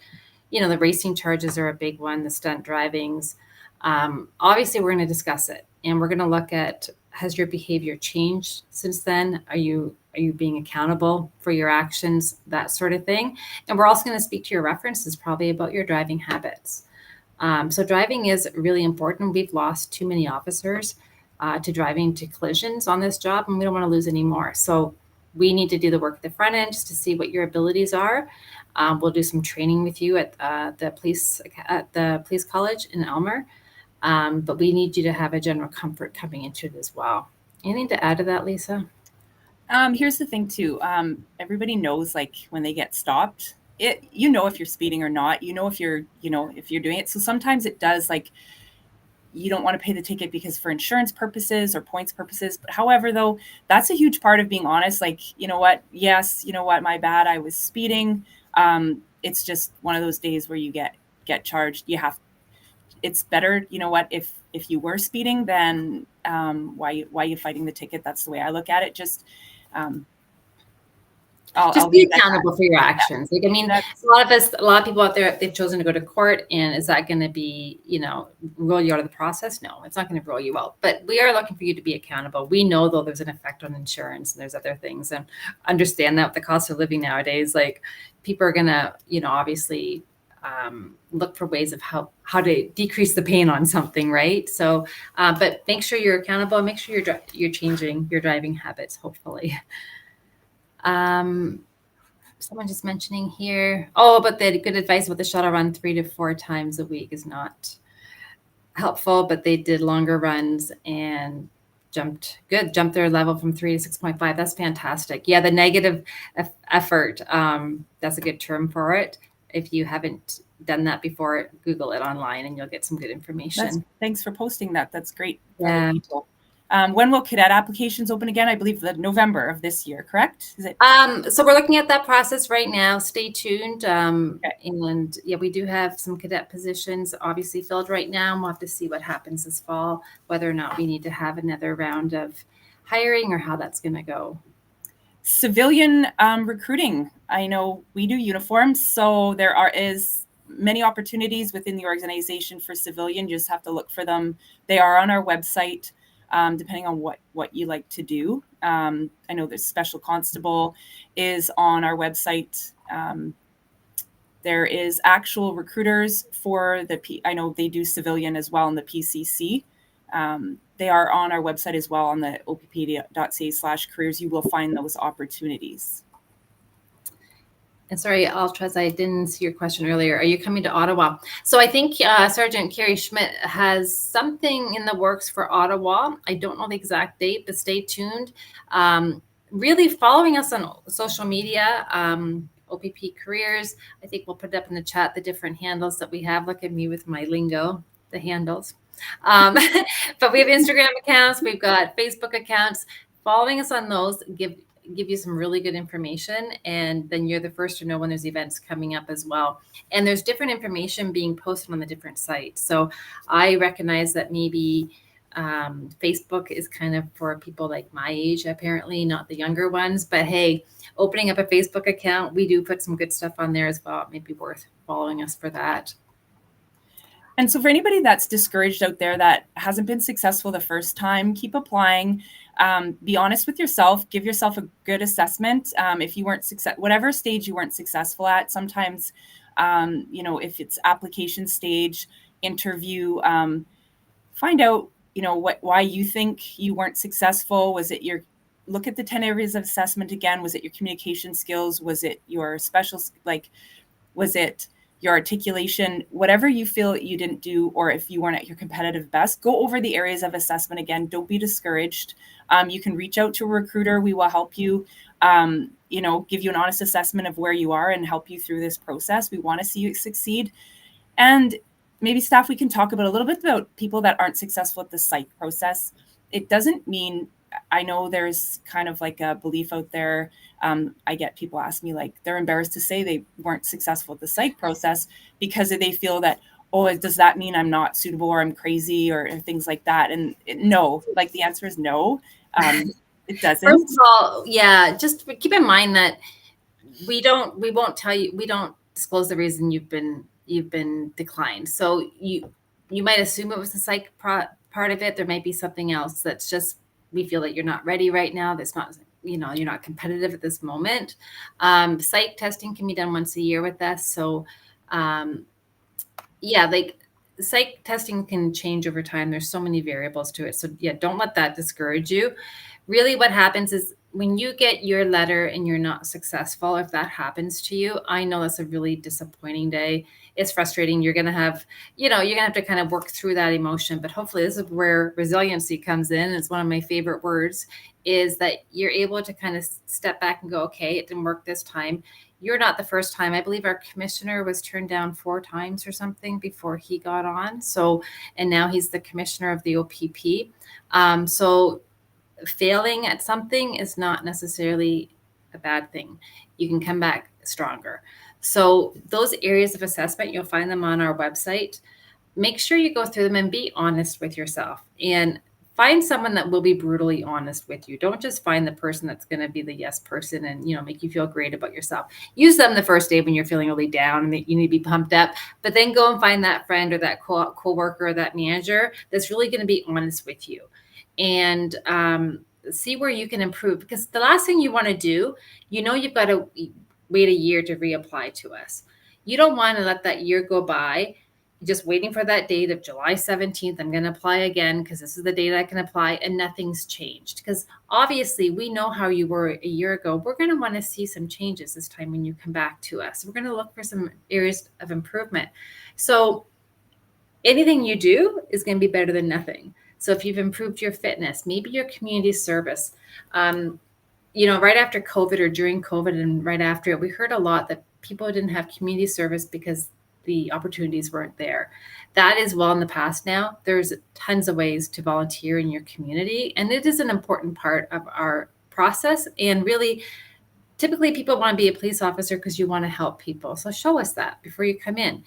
S1: the racing charges are a big one, the stunt drivings, obviously we're going to discuss it. And we're going to look at, has your behavior changed since then? Are you being accountable for your actions, that sort of thing? And we're also going to speak to your references, probably about your driving habits. So driving is really important. We've lost too many officers to driving to collisions on this job, and we don't want to lose any more. So we need to do the work at the front end just to see what your abilities are. We'll do some training with you at the police college in Elmer, but we need you to have a general comfort coming into it as well. Anything to add to that, Lisa?
S2: Here's the thing too. Everybody knows, like, when they get stopped, you know if you're speeding or not. You know if you're doing it. So sometimes it does, like, you don't want to pay the ticket because for insurance purposes or points purposes. But however, though, that's a huge part of being honest. Like, you know what? Yes, you know what? My bad. I was speeding. It's just one of those days where you get charged. It's better, you know what? If you were speeding, then why are you fighting the ticket? That's the way I look at it. Just
S1: Just be accountable for your actions. Like, I mean, a lot of people out there, they've chosen to go to court, and is that going to be, roll you out of the process? No, it's not going to roll you out. But we are looking for you to be accountable. We know, though, there's an effect on insurance and there's other things, and understand that with the cost of living nowadays, like, people are going to, obviously look for ways of how to decrease the pain on something, right? So, but make sure you're accountable. Make sure you're changing your driving habits, hopefully. Someone just mentioning here, but the good advice about the shuttle run 3 to 4 times a week is not helpful, but they did longer runs and jumped their level from 3 to 6.5. That's fantastic. Yeah, the negative effort, that's a good term for it. If you haven't done that before, Google it online and you'll get some good information.
S2: Thanks for posting that. That's great.
S1: Yeah.
S2: When will cadet applications open again? I believe that November of this year, correct? Is it?
S1: So we're looking at that process right now. Stay tuned. Okay. And yeah, we do have some cadet positions obviously filled right now. And we'll have to see what happens this fall, whether or not we need to have another round of hiring or how that's going to go.
S2: Civilian recruiting. I know we do uniforms, so there is many opportunities within the organization for civilian. You just have to look for them. They are on our website. Depending on what you like to do. I know the special constable is on our website. There is actual recruiters for I know they do civilian as well in the PCC. They are on our website as well on the opp.ca/careers. You will find those opportunities.
S1: And sorry, Altras, I didn't see your question earlier. Are you coming to Ottawa? So I think Sergeant Carrie Schmidt has something in the works for Ottawa. I don't know the exact date, but stay tuned. Really following us on social media, OPP Careers. I think we'll put up in the chat the different handles that we have. Look at me with my lingo, the handles. But we have Instagram accounts. We've got Facebook accounts. Following us on those give you some really good information, and then you're the first to know when there's events coming up as well. And there's different information being posted on the different sites. So I recognize that maybe Facebook is kind of for people like my age, apparently, not the younger ones. But hey, opening up a Facebook account, we do put some good stuff on there as well. It may be worth following us for that.
S2: And so for anybody that's discouraged out there that hasn't been successful the first time, keep applying. Be honest with yourself. Give yourself a good assessment. If you weren't whatever stage you weren't successful at, sometimes, if it's application stage, interview, find out, why you think you weren't successful. Was it look at the 10 areas of assessment again? Was it your communication skills? Was it your was it your articulation? Whatever you feel you didn't do, or if you weren't at your competitive best, go over the areas of assessment again. Don't be discouraged. You can reach out to a recruiter. We will help you, give you an honest assessment of where you are and help you through this process. We want to see you succeed. And maybe staff, we can talk about a little bit about people that aren't successful at the psych process. It doesn't mean, I know there's kind of like a belief out there. I get people ask me, like, they're embarrassed to say they weren't successful at the psych process because they feel that, does that mean I'm not suitable or I'm crazy or things like that? And no, the answer is no. It doesn't.
S1: First of all, yeah, just keep in mind that we won't tell you, we don't disclose the reason you've been declined. So you might assume it was the psych part of it. There might be something else that's just, we feel that you're not ready right now. That's not, you're not competitive at this moment. Psych testing can be done once a year with us. So, psych testing can change over time. There's so many variables to it. So yeah, don't let that discourage you. Really what happens is when you get your letter and you're not successful, if that happens to you, I know that's a really disappointing day. It's frustrating. You're going to have, you're going to have to kind of work through that emotion, but hopefully this is where resiliency comes in. It's one of my favorite words, is that you're able to kind of step back and go, okay, it didn't work this time. You're not the first time. I believe our commissioner was turned down 4 times or something before he got on. So, and now he's the commissioner of the OPP. So failing at something is not necessarily a bad thing. You can come back stronger. So those areas of assessment, you'll find them on our website. Make sure you go through them and be honest with yourself, and find someone that will be brutally honest with you. Don't just find the person that's going to be the yes person and, make you feel great about yourself. Use them the first day when you're feeling really down and that you need to be pumped up, but then go and find that friend or that co-worker or that manager that's really going to be honest with you, and see where you can improve. Because the last thing you want to do, you've got to wait a year to reapply to us. You don't want to let that year go by just waiting for that date of July 17th. I'm going to apply again because this is the date I can apply, and nothing's changed. Because obviously we know how you were a year ago. We're going to want to see some changes this time when you come back to us. We're going to look for some areas of improvement. So anything you do is going to be better than nothing. So if you've improved your fitness, maybe your community service, right after COVID or during COVID and right after it, we heard a lot that people didn't have community service because the opportunities weren't there. That is well in the past now. There's tons of ways to volunteer in your community, and it is an important part of our process. And really, typically people want to be a police officer because you want to help people. So show us that before you come in.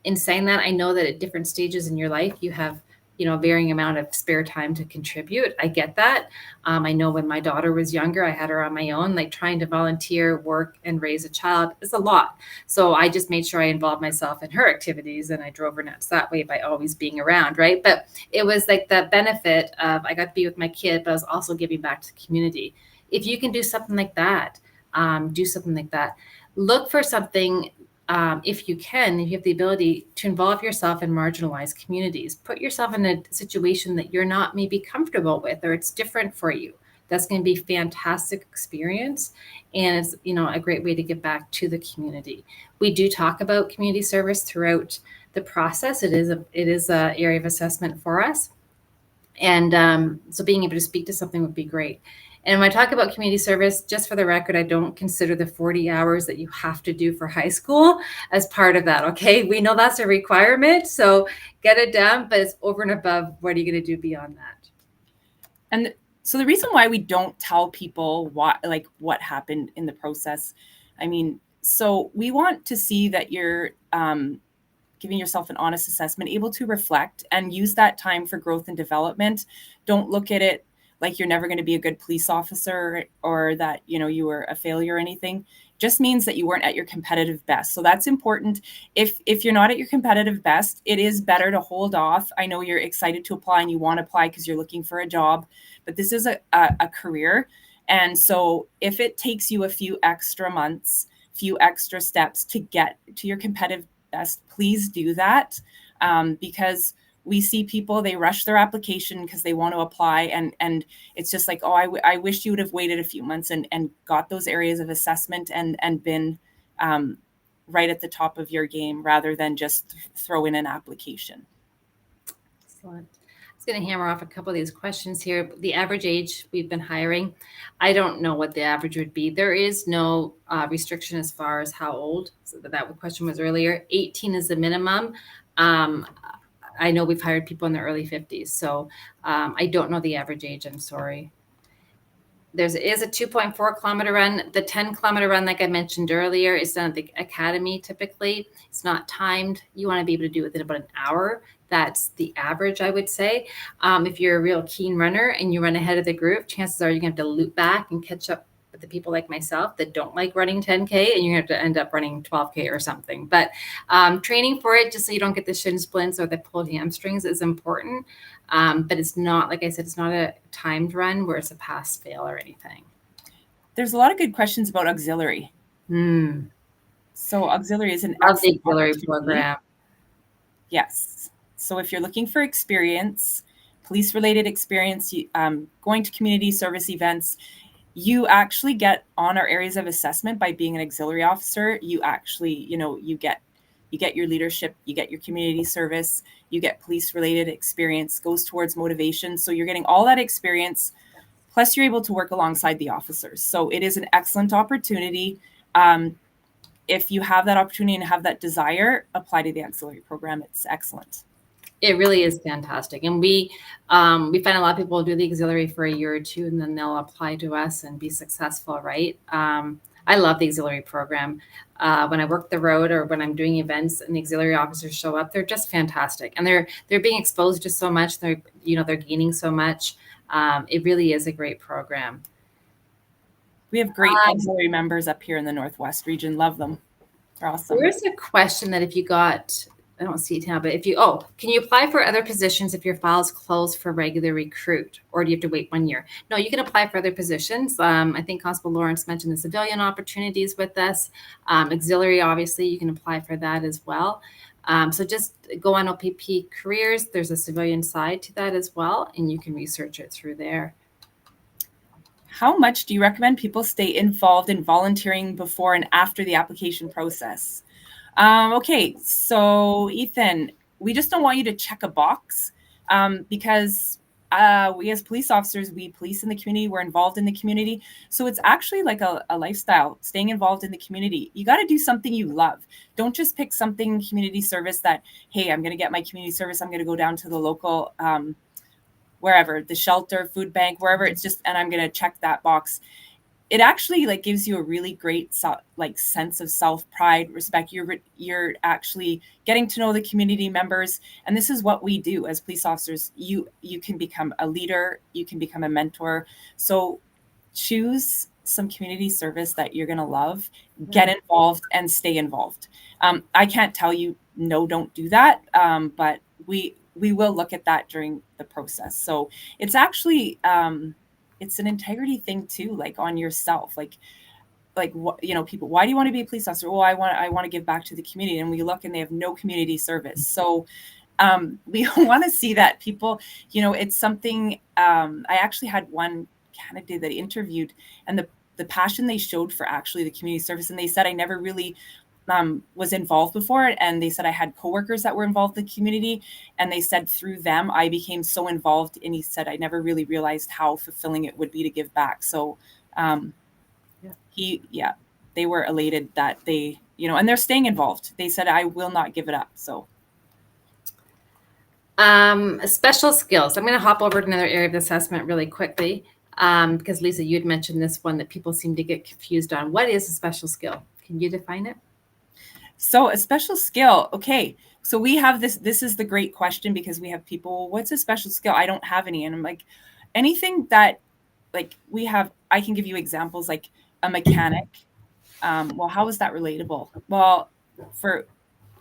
S1: In saying that, I know that at different stages in your life, you have varying amount of spare time to contribute. I get that. I know when my daughter was younger, I had her on my own, like trying to volunteer, work, and raise a child is a lot. So I just made sure I involved myself in her activities, and I drove her nuts that way by always being around, right? But it was like the benefit of I got to be with my kid, but I was also giving back to the community. If you can do something like that, do something like that. Look for something. If you have the ability to involve yourself in marginalized communities, put yourself in a situation that you're not maybe comfortable with, or it's different for you. That's going to be a fantastic experience. And it's, a great way to give back to the community. We do talk about community service throughout the process. It is a area of assessment for us. And so being able to speak to something would be great. And when I talk about community service, just for the record, I don't consider the 40 hours that you have to do for high school as part of that, okay? We know that's a requirement, so get it done, but it's over and above what are you going to do beyond that.
S2: And so the reason why we don't tell people what happened in the process, so we want to see that you're giving yourself an honest assessment, able to reflect and use that time for growth and development. Don't look at it like you're never going to be a good police officer or that, you were a failure or anything. Just means that you weren't at your competitive best. So that's important. If you're not at your competitive best, it is better to hold off. I know you're excited to apply and you want to apply because you're looking for a job, but this is a career. And so if it takes you a few extra months, few extra steps to get to your competitive best, please do that, because we see people, they rush their application because they want to apply. And it's just like, oh, I wish you would have waited a few months and got those areas of assessment and been right at the top of your game rather than just throw in an application.
S1: Excellent. I was going to hammer off a couple of these questions here. The average age we've been hiring, I don't know what the average would be. There is no restriction as far as how old. So that question was earlier. 18 is the minimum. I know we've hired people in their early 50s, so I don't know the average age. I'm sorry. There is a 2.4 kilometer run. The 10 kilometer run, like I mentioned earlier, is done at the academy typically. It's not timed. You want to be able to do it within about an hour. That's the average, I would say. If you're a real keen runner and you run ahead of the group, chances are you're going to have to loop back and catch up with the people like myself that don't like running 10K, and you're going to have to end up running 12K or something. But training for it, just so you don't get the shin splints or the pulled hamstrings, is important. But it's not, like I said, it's not a timed run where it's a pass fail or anything.
S2: There's a lot of good questions about auxiliary. So auxiliary is an
S1: auxiliary program.
S2: Yes. So if you're looking for experience, police-related experience, going to community service events, you actually get on our areas of assessment by being an auxiliary officer. You actually, you get your leadership, you get your community service, you get police-related experience, goes towards motivation. So you're getting all that experience, plus you're able to work alongside the officers. So it is an excellent opportunity. If you have that opportunity and have that desire, apply to the auxiliary program. It's excellent.
S1: It really is fantastic. And we find a lot of people do the auxiliary for a year or two, and then they'll apply to us and be successful, right? I love the auxiliary program. When I work the road or when I'm doing events and the auxiliary officers show up, they're just fantastic. And they're being exposed to so much. They're gaining so much. It really is a great program.
S2: We have great auxiliary members up here in the Northwest region. Love them. They're awesome.
S1: There's a question that if you got, I don't see it now, but can you apply for other positions if your file is closed for regular recruit, or do you have to wait 1 year? No, you can apply for other positions. I think Constable Lawrence mentioned the civilian opportunities with us. Auxiliary, obviously, you can apply for that as well. So just go on OPP Careers. There's a civilian side to that as well, and you can research it through there.
S2: How much do you recommend people stay involved in volunteering before and after the application process? Okay, so Ethan, we just don't want you to check a box because we as police officers, we police in the community, we're involved in the community. So it's actually like a lifestyle, staying involved in the community. You got to do something you love. Don't just pick something community service that, hey, I'm going to get my community service. I'm going to go down to the local wherever, the shelter, food bank, wherever, it's just, and I'm going to check that box. It actually gives you a really great sense of self-pride, respect. You're actually getting to know the community members, and this is what we do as police officers. You can become a leader, you can become a mentor. So choose some community service that you're going to love, get involved, and stay involved. I can't tell you, no, don't do that, but we will look at that during the process. So it's actually it's an integrity thing too, on yourself, people, why do you want to be a police officer? Well, I want to give back to the community. And we look and they have no community service. So we want to see that people, it's something. I actually had one candidate that interviewed, and the passion they showed for actually the community service. And they said, I never really was involved before. And they said, I had coworkers that were involved in the community. And they said through them, I became so involved. And he said, I never really realized how fulfilling it would be to give back. So they were elated that they, and they're staying involved. They said, I will not give it up. So.
S1: Special skills. I'm going to hop over to another area of assessment really quickly because Lisa, you had mentioned this one that people seem to get confused on. What is a special skill? Can you define it?
S2: So a special skill. Okay. So we have this is the great question, because we have people, what's a special skill? I don't have any. And I'm like, anything that we have, I can give you examples, like a mechanic. Well, how is that relatable? Well, for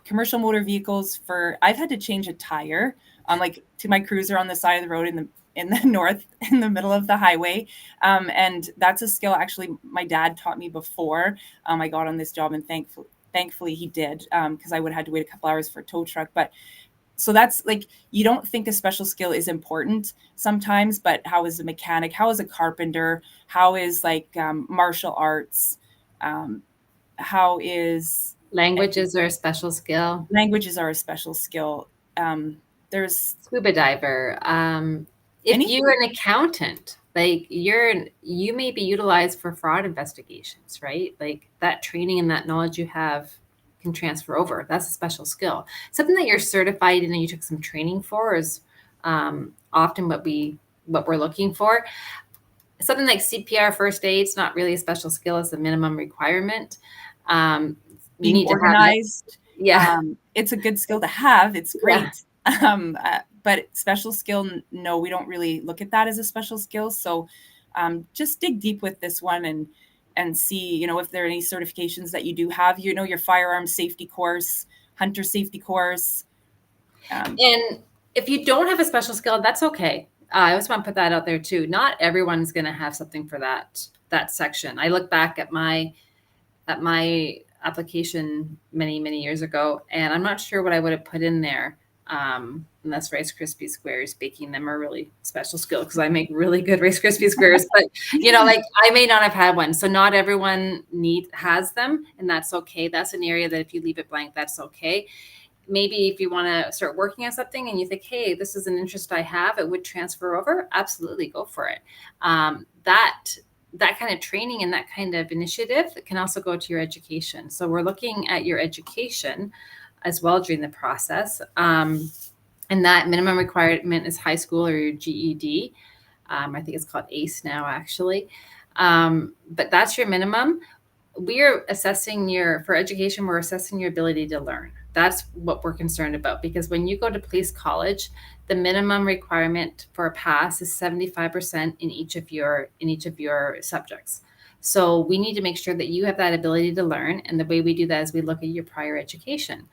S2: commercial motor vehicles, I've had to change a tire on to my cruiser on the side of the road in the north, in the middle of the highway. And that's a skill actually my dad taught me before I got on this job, and thankfully he did, because I would have had to wait a couple hours for a tow truck. But so that's you don't think a special skill is important sometimes, but how is a mechanic? How is a carpenter? How is martial arts? How is
S1: languages are a special skill?
S2: Languages are a special skill. There's
S1: scuba diver. If you're an accountant, you may be utilized for fraud investigations, right? That training and that knowledge you have can transfer over. That's a special skill. Something that you're certified in and you took some training for is often what we're looking for. Something like CPR, first aid, it's not really a special skill. It's a minimum requirement.
S2: Being need organized.
S1: It's
S2: a good skill to have. It's great. But special skill, no, we don't really look at that as a special skill. So just dig deep with this one and see, if there are any certifications that you do have, your firearms safety course, hunter safety course.
S1: And if you don't have a special skill, that's okay. I always want to put that out there too. Not everyone's going to have something for that section. I look back at my application many, many years ago, and I'm not sure what I would have put in there And that's Rice Krispie squares. Baking them are really special skill because I make really good Rice Krispie squares. But like I may not have had one, so not everyone has them, and that's okay. That's an area that if you leave it blank, that's okay. Maybe if you want to start working on something and you think, hey, this is an interest I have, it would transfer over. Absolutely, go for it. That kind of training and that kind of initiative can also go to your education. So we're looking at your education as well during the process. And that minimum requirement is high school or your GED. I think it's called ACE now, actually. But that's your minimum. For education, we're assessing your ability to learn. That's what we're concerned about, because when you go to police college, the minimum requirement for a pass is 75% in each of your subjects. So we need to make sure that you have that ability to learn. And the way we do that is we look at your prior education.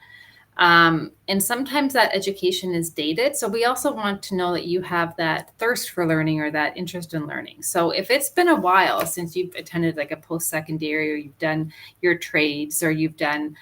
S1: And sometimes that education is dated. So we also want to know that you have that thirst for learning or that interest in learning. So if it's been a while since you've attended like a post-secondary, or you've done your trades, or you've done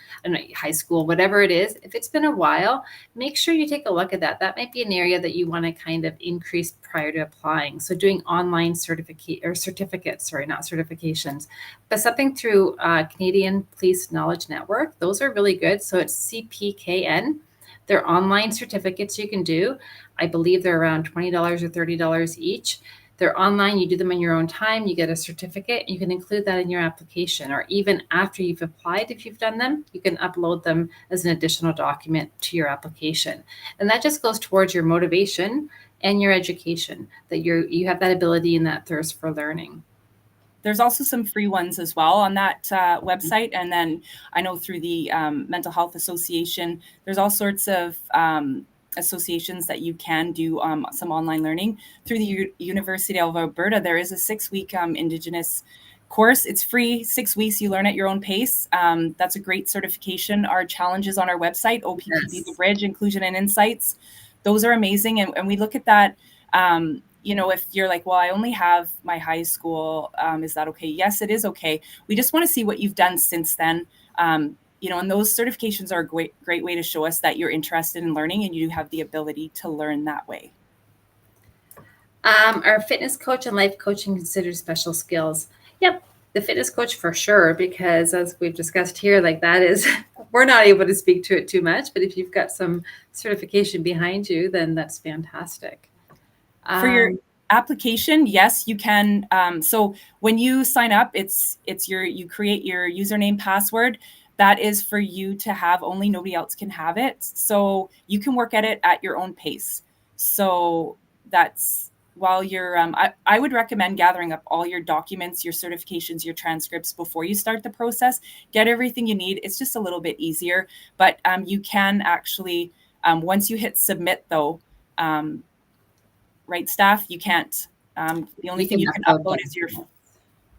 S1: high school, whatever it is, if it's been a while, make sure you take a look at that. That might be an area that you want to kind of increase prior to applying. So doing online certificates, not certifications, but something through Canadian Police Knowledge Network. Those are really good. So it's CPKN. They're online certificates you can do. I believe they're around $20 or $30 each. They're online. You do them in your own time. You get a certificate. You can include that in your application, or even after you've applied, if you've done them, you can upload them as an additional document to your application. And that just goes towards your motivation and your education, that you have that ability and that thirst for learning.
S2: There's also some free ones as well on that website. And then I know through the Mental Health Association, there's all sorts of associations that you can do some online learning. Through the University of Alberta, there is a 6-week Indigenous course. It's free, 6 weeks. You learn at your own pace. That's a great certification. Our challenges on our website, OPP The Bridge, Inclusion and Insights, those are amazing. And we look at that. If you're like, well, I only have my high school, is that okay? Yes, it is okay. We just want to see what you've done since then. And those certifications are a great way to show us that you're interested in learning and you have the ability to learn that way.
S1: Are fitness coach and life coaching considered special skills? Yep, the fitness coach for sure, because as we've discussed here, like that is, we're not able to speak to it too much, but if you've got some certification behind you, then that's fantastic.
S2: For your application, yes, you can. So when you sign up, you create your username, password. That is for you to have only. Nobody else can have it. So you can work at it at your own pace. So that's while you're. I would recommend gathering up all your documents, your certifications, your transcripts before you start the process. Get everything you need. It's just a little bit easier. But you can actually, once you hit submit, though. Right, staff, you can't. The only thing you can upload is your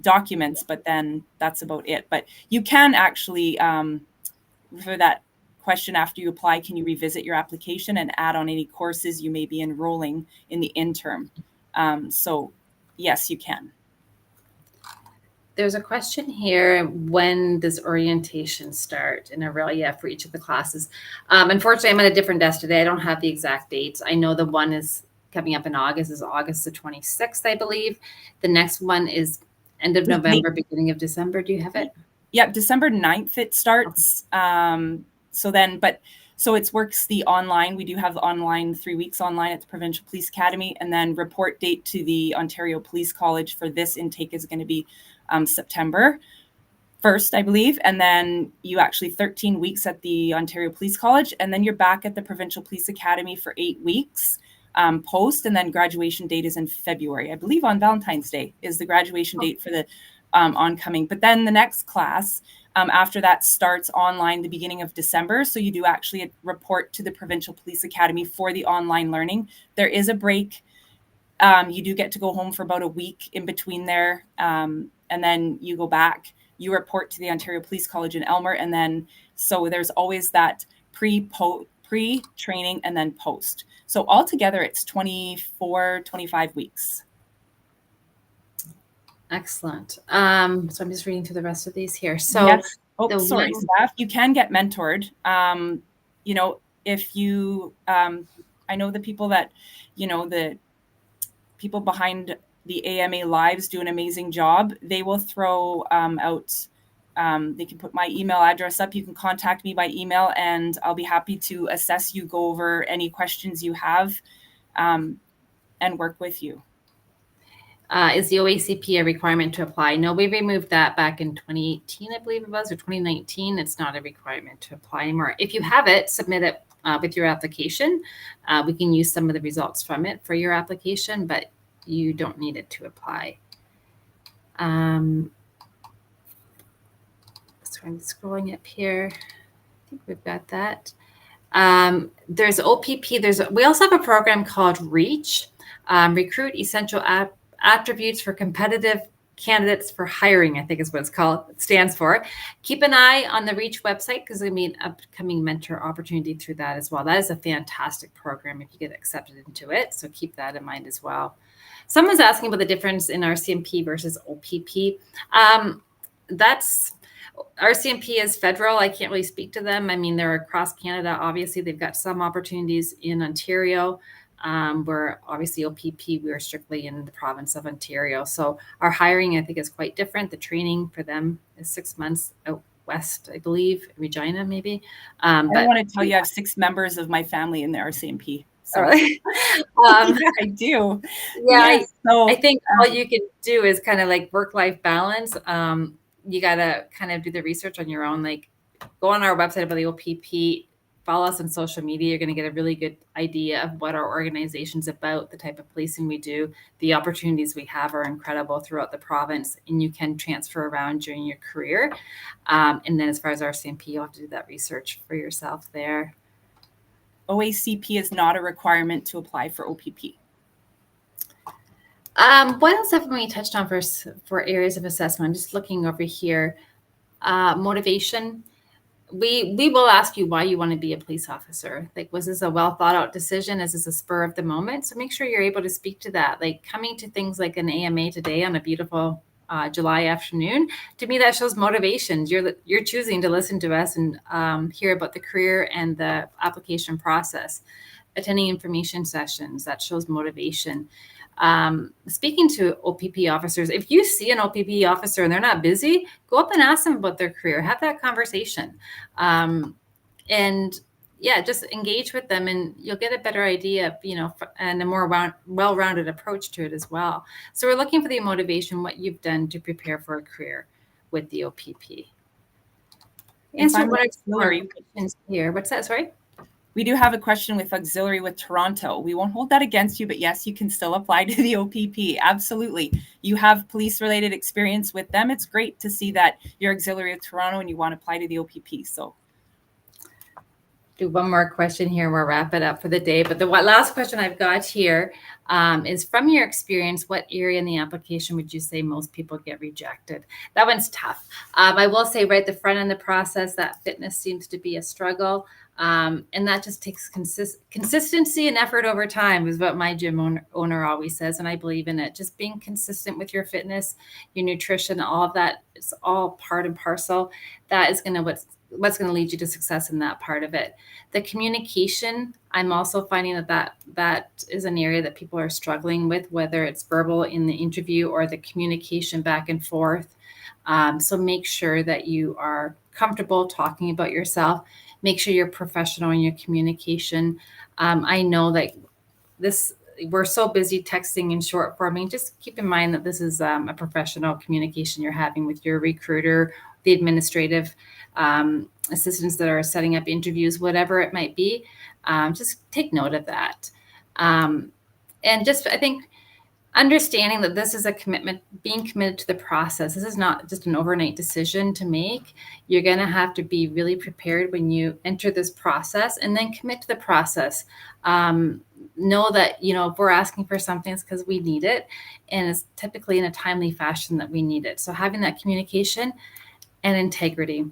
S2: documents, but then that's about it. But you can actually, for that question after you apply, can you revisit your application and add on any courses you may be enrolling in the interim? So yes, you can.
S1: There's a question here. When does orientation start in Aurelia for each of the classes? Unfortunately, I'm at a different desk today. I don't have the exact dates. I know the one is coming up in August is August the 26th, I believe. The next one is end of November, beginning of December. Do you have it?
S2: Yep, December 9th it starts. So it works the online. We do have online 3 weeks online at the Provincial Police Academy, and then report date to the Ontario Police College for this intake is going to be September 1st, I believe. And then you actually 13 weeks at the Ontario Police College, and then you're back at the Provincial Police Academy for 8 weeks. Post, and then graduation date is in February. I believe on Valentine's Day is the graduation date for the oncoming. But then the next class after that starts online the beginning of December. So you do actually report to the Provincial Police Academy for the online learning. There is a break. You do get to go home for about a week in between there. And then you go back. You report to the Ontario Police College in Elmer. And then so there's always that pre-training and then post. So altogether, it's 25 weeks.
S1: Excellent. So I'm just reading through the rest of these here. So
S2: yes. Staff, you can get mentored. if you, I know the people that, the people behind the AMA Lives do an amazing job. They will throw out, they can put my email address up. You can contact me by email, and I'll be happy to assess you, go over any questions you have, and work with you.
S1: Is the OACP a requirement to apply? No, we removed that back in 2018, I believe it was, or 2019. It's not a requirement to apply anymore. If you have it, submit it with your application. We can use some of the results from it for your application, but you don't need it to apply. So I'm scrolling up here. I think we've got that. There's OPP. We also have a program called REACH, Recruit Essential Attributes for Competitive Candidates for Hiring, I think is what it stands for. Keep an eye on the REACH website because there'll be an upcoming mentor opportunity through that as well. That is a fantastic program if you get accepted into it. So keep that in mind as well. Someone's asking about the difference in RCMP versus OPP. RCMP is federal. I can't really speak to them. I mean, they're across Canada. Obviously, they've got some opportunities in Ontario, where obviously OPP, we are strictly in the province of Ontario. So our hiring, I think, is quite different. The training for them is 6 months out west, I believe, Regina, maybe.
S2: I want to tell you, I have 6 members of my family in the RCMP. So.
S1: Really?
S2: Yeah, I do.
S1: Yeah, so, I think all you can do is kind of like work-life balance. You got to kind of do the research on your own. Like, go on our website about the OPP, follow us on social media. You're going to get a really good idea of what our organization's about, the type of policing we do. The opportunities we have are incredible throughout the province, and you can transfer around during your career. And then as far as RCMP, you'll have to do that research for yourself there.
S2: OACP is not a requirement to apply for OPP.
S1: What else haven't we touched on for areas of assessment? I'm just looking over here. Motivation. We will ask you why you want to be a police officer. Like, was this a well thought out decision? Is this a spur of the moment? So make sure you're able to speak to that. Like, coming to things like an AMA today on a beautiful July afternoon, to me that shows motivation. You're choosing to listen to us and hear about the career and the application process. Attending information sessions, that shows motivation. Speaking to OPP officers, if you see an OPP officer and they're not busy, go up and ask them about their career, have that conversation. And yeah, just engage with them and you'll get a better idea, and a more well-rounded approach to it as well. So we're looking for the motivation, what you've done to prepare for a career with the OPP. Answer what auxiliary questions here. What's that? Sorry?
S2: We do have a question with auxiliary with Toronto. We won't hold that against you, but yes, you can still apply to the OPP. Absolutely. You have police-related experience with them. It's great to see that you're auxiliary with Toronto and you want to apply to the OPP. So,
S1: do one more question here and we'll wrap it up for the day. But the last question I've got here is, from your experience, what area in the application would you say most people get rejected? That one's tough. I will say right at the front end of the process, that fitness seems to be a struggle. And that just takes consistency and effort over time is what my gym owner always says. And I believe in it. Just being consistent with your fitness, your nutrition, all of that, it's all part and parcel. That is what's going to lead you to success in that part of it. The communication, I'm also finding that is an area that people are struggling with, whether it's verbal in the interview or the communication back and forth. So make sure that you are comfortable talking about yourself. Make sure you're professional in your communication. I know that we're so busy texting in short forming. Just keep in mind that this is a professional communication you're having with your recruiter, the administrative assistants that are setting up interviews, whatever it might be. Just take note of that. And just, I think, understanding that this is a commitment, being committed to the process. This is not just an overnight decision to make. You're going to have to be really prepared when you enter this process and then commit to the process. Know that, if we're asking for something, it's because we need it. And it's typically in a timely fashion that we need it. So having that communication and integrity.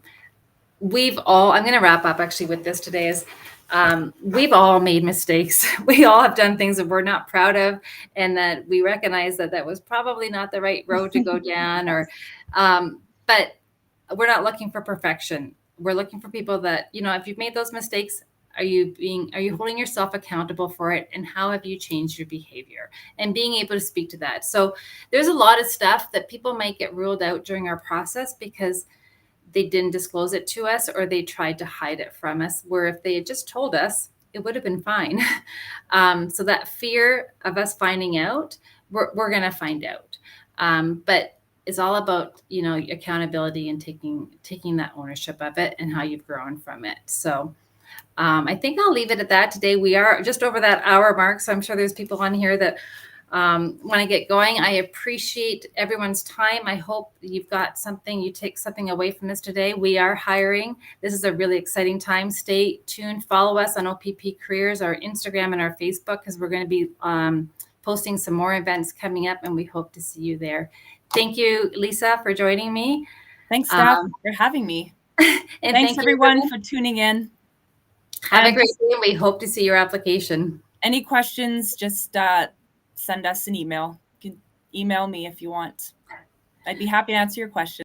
S1: I'm going to wrap up actually with this today is, we've all made mistakes. We all have done things that we're not proud of, and that we recognize that was probably not the right road to go down, but we're not looking for perfection. We're looking for people that, if you've made those mistakes, Are you holding yourself accountable for it? And how have you changed your behavior? And being able to speak to that. So there's a lot of stuff that people might get ruled out during our process because they didn't disclose it to us or they tried to hide it from us, where if they had just told us, it would have been fine. So that fear of us finding out, we're going to find out. But it's all about, accountability and taking that ownership of it and how you've grown from it. So I think I'll leave it at that today. We are just over that hour mark, so I'm sure there's people on here that want to get going. I appreciate everyone's time. I hope you take something away from this today. We are hiring. This is a really exciting time. Stay tuned. Follow us on OPP Careers, our Instagram and our Facebook, because we're going to be posting some more events coming up, and we hope to see you there. Thank you, Lisa, for joining me.
S2: Thanks, Steph, for having me.
S1: And
S2: thanks, everyone, for tuning in.
S1: Have a great day, and we hope to see your application.
S2: Any questions, just send us an email. You can email me if you want. I'd be happy to answer your questions.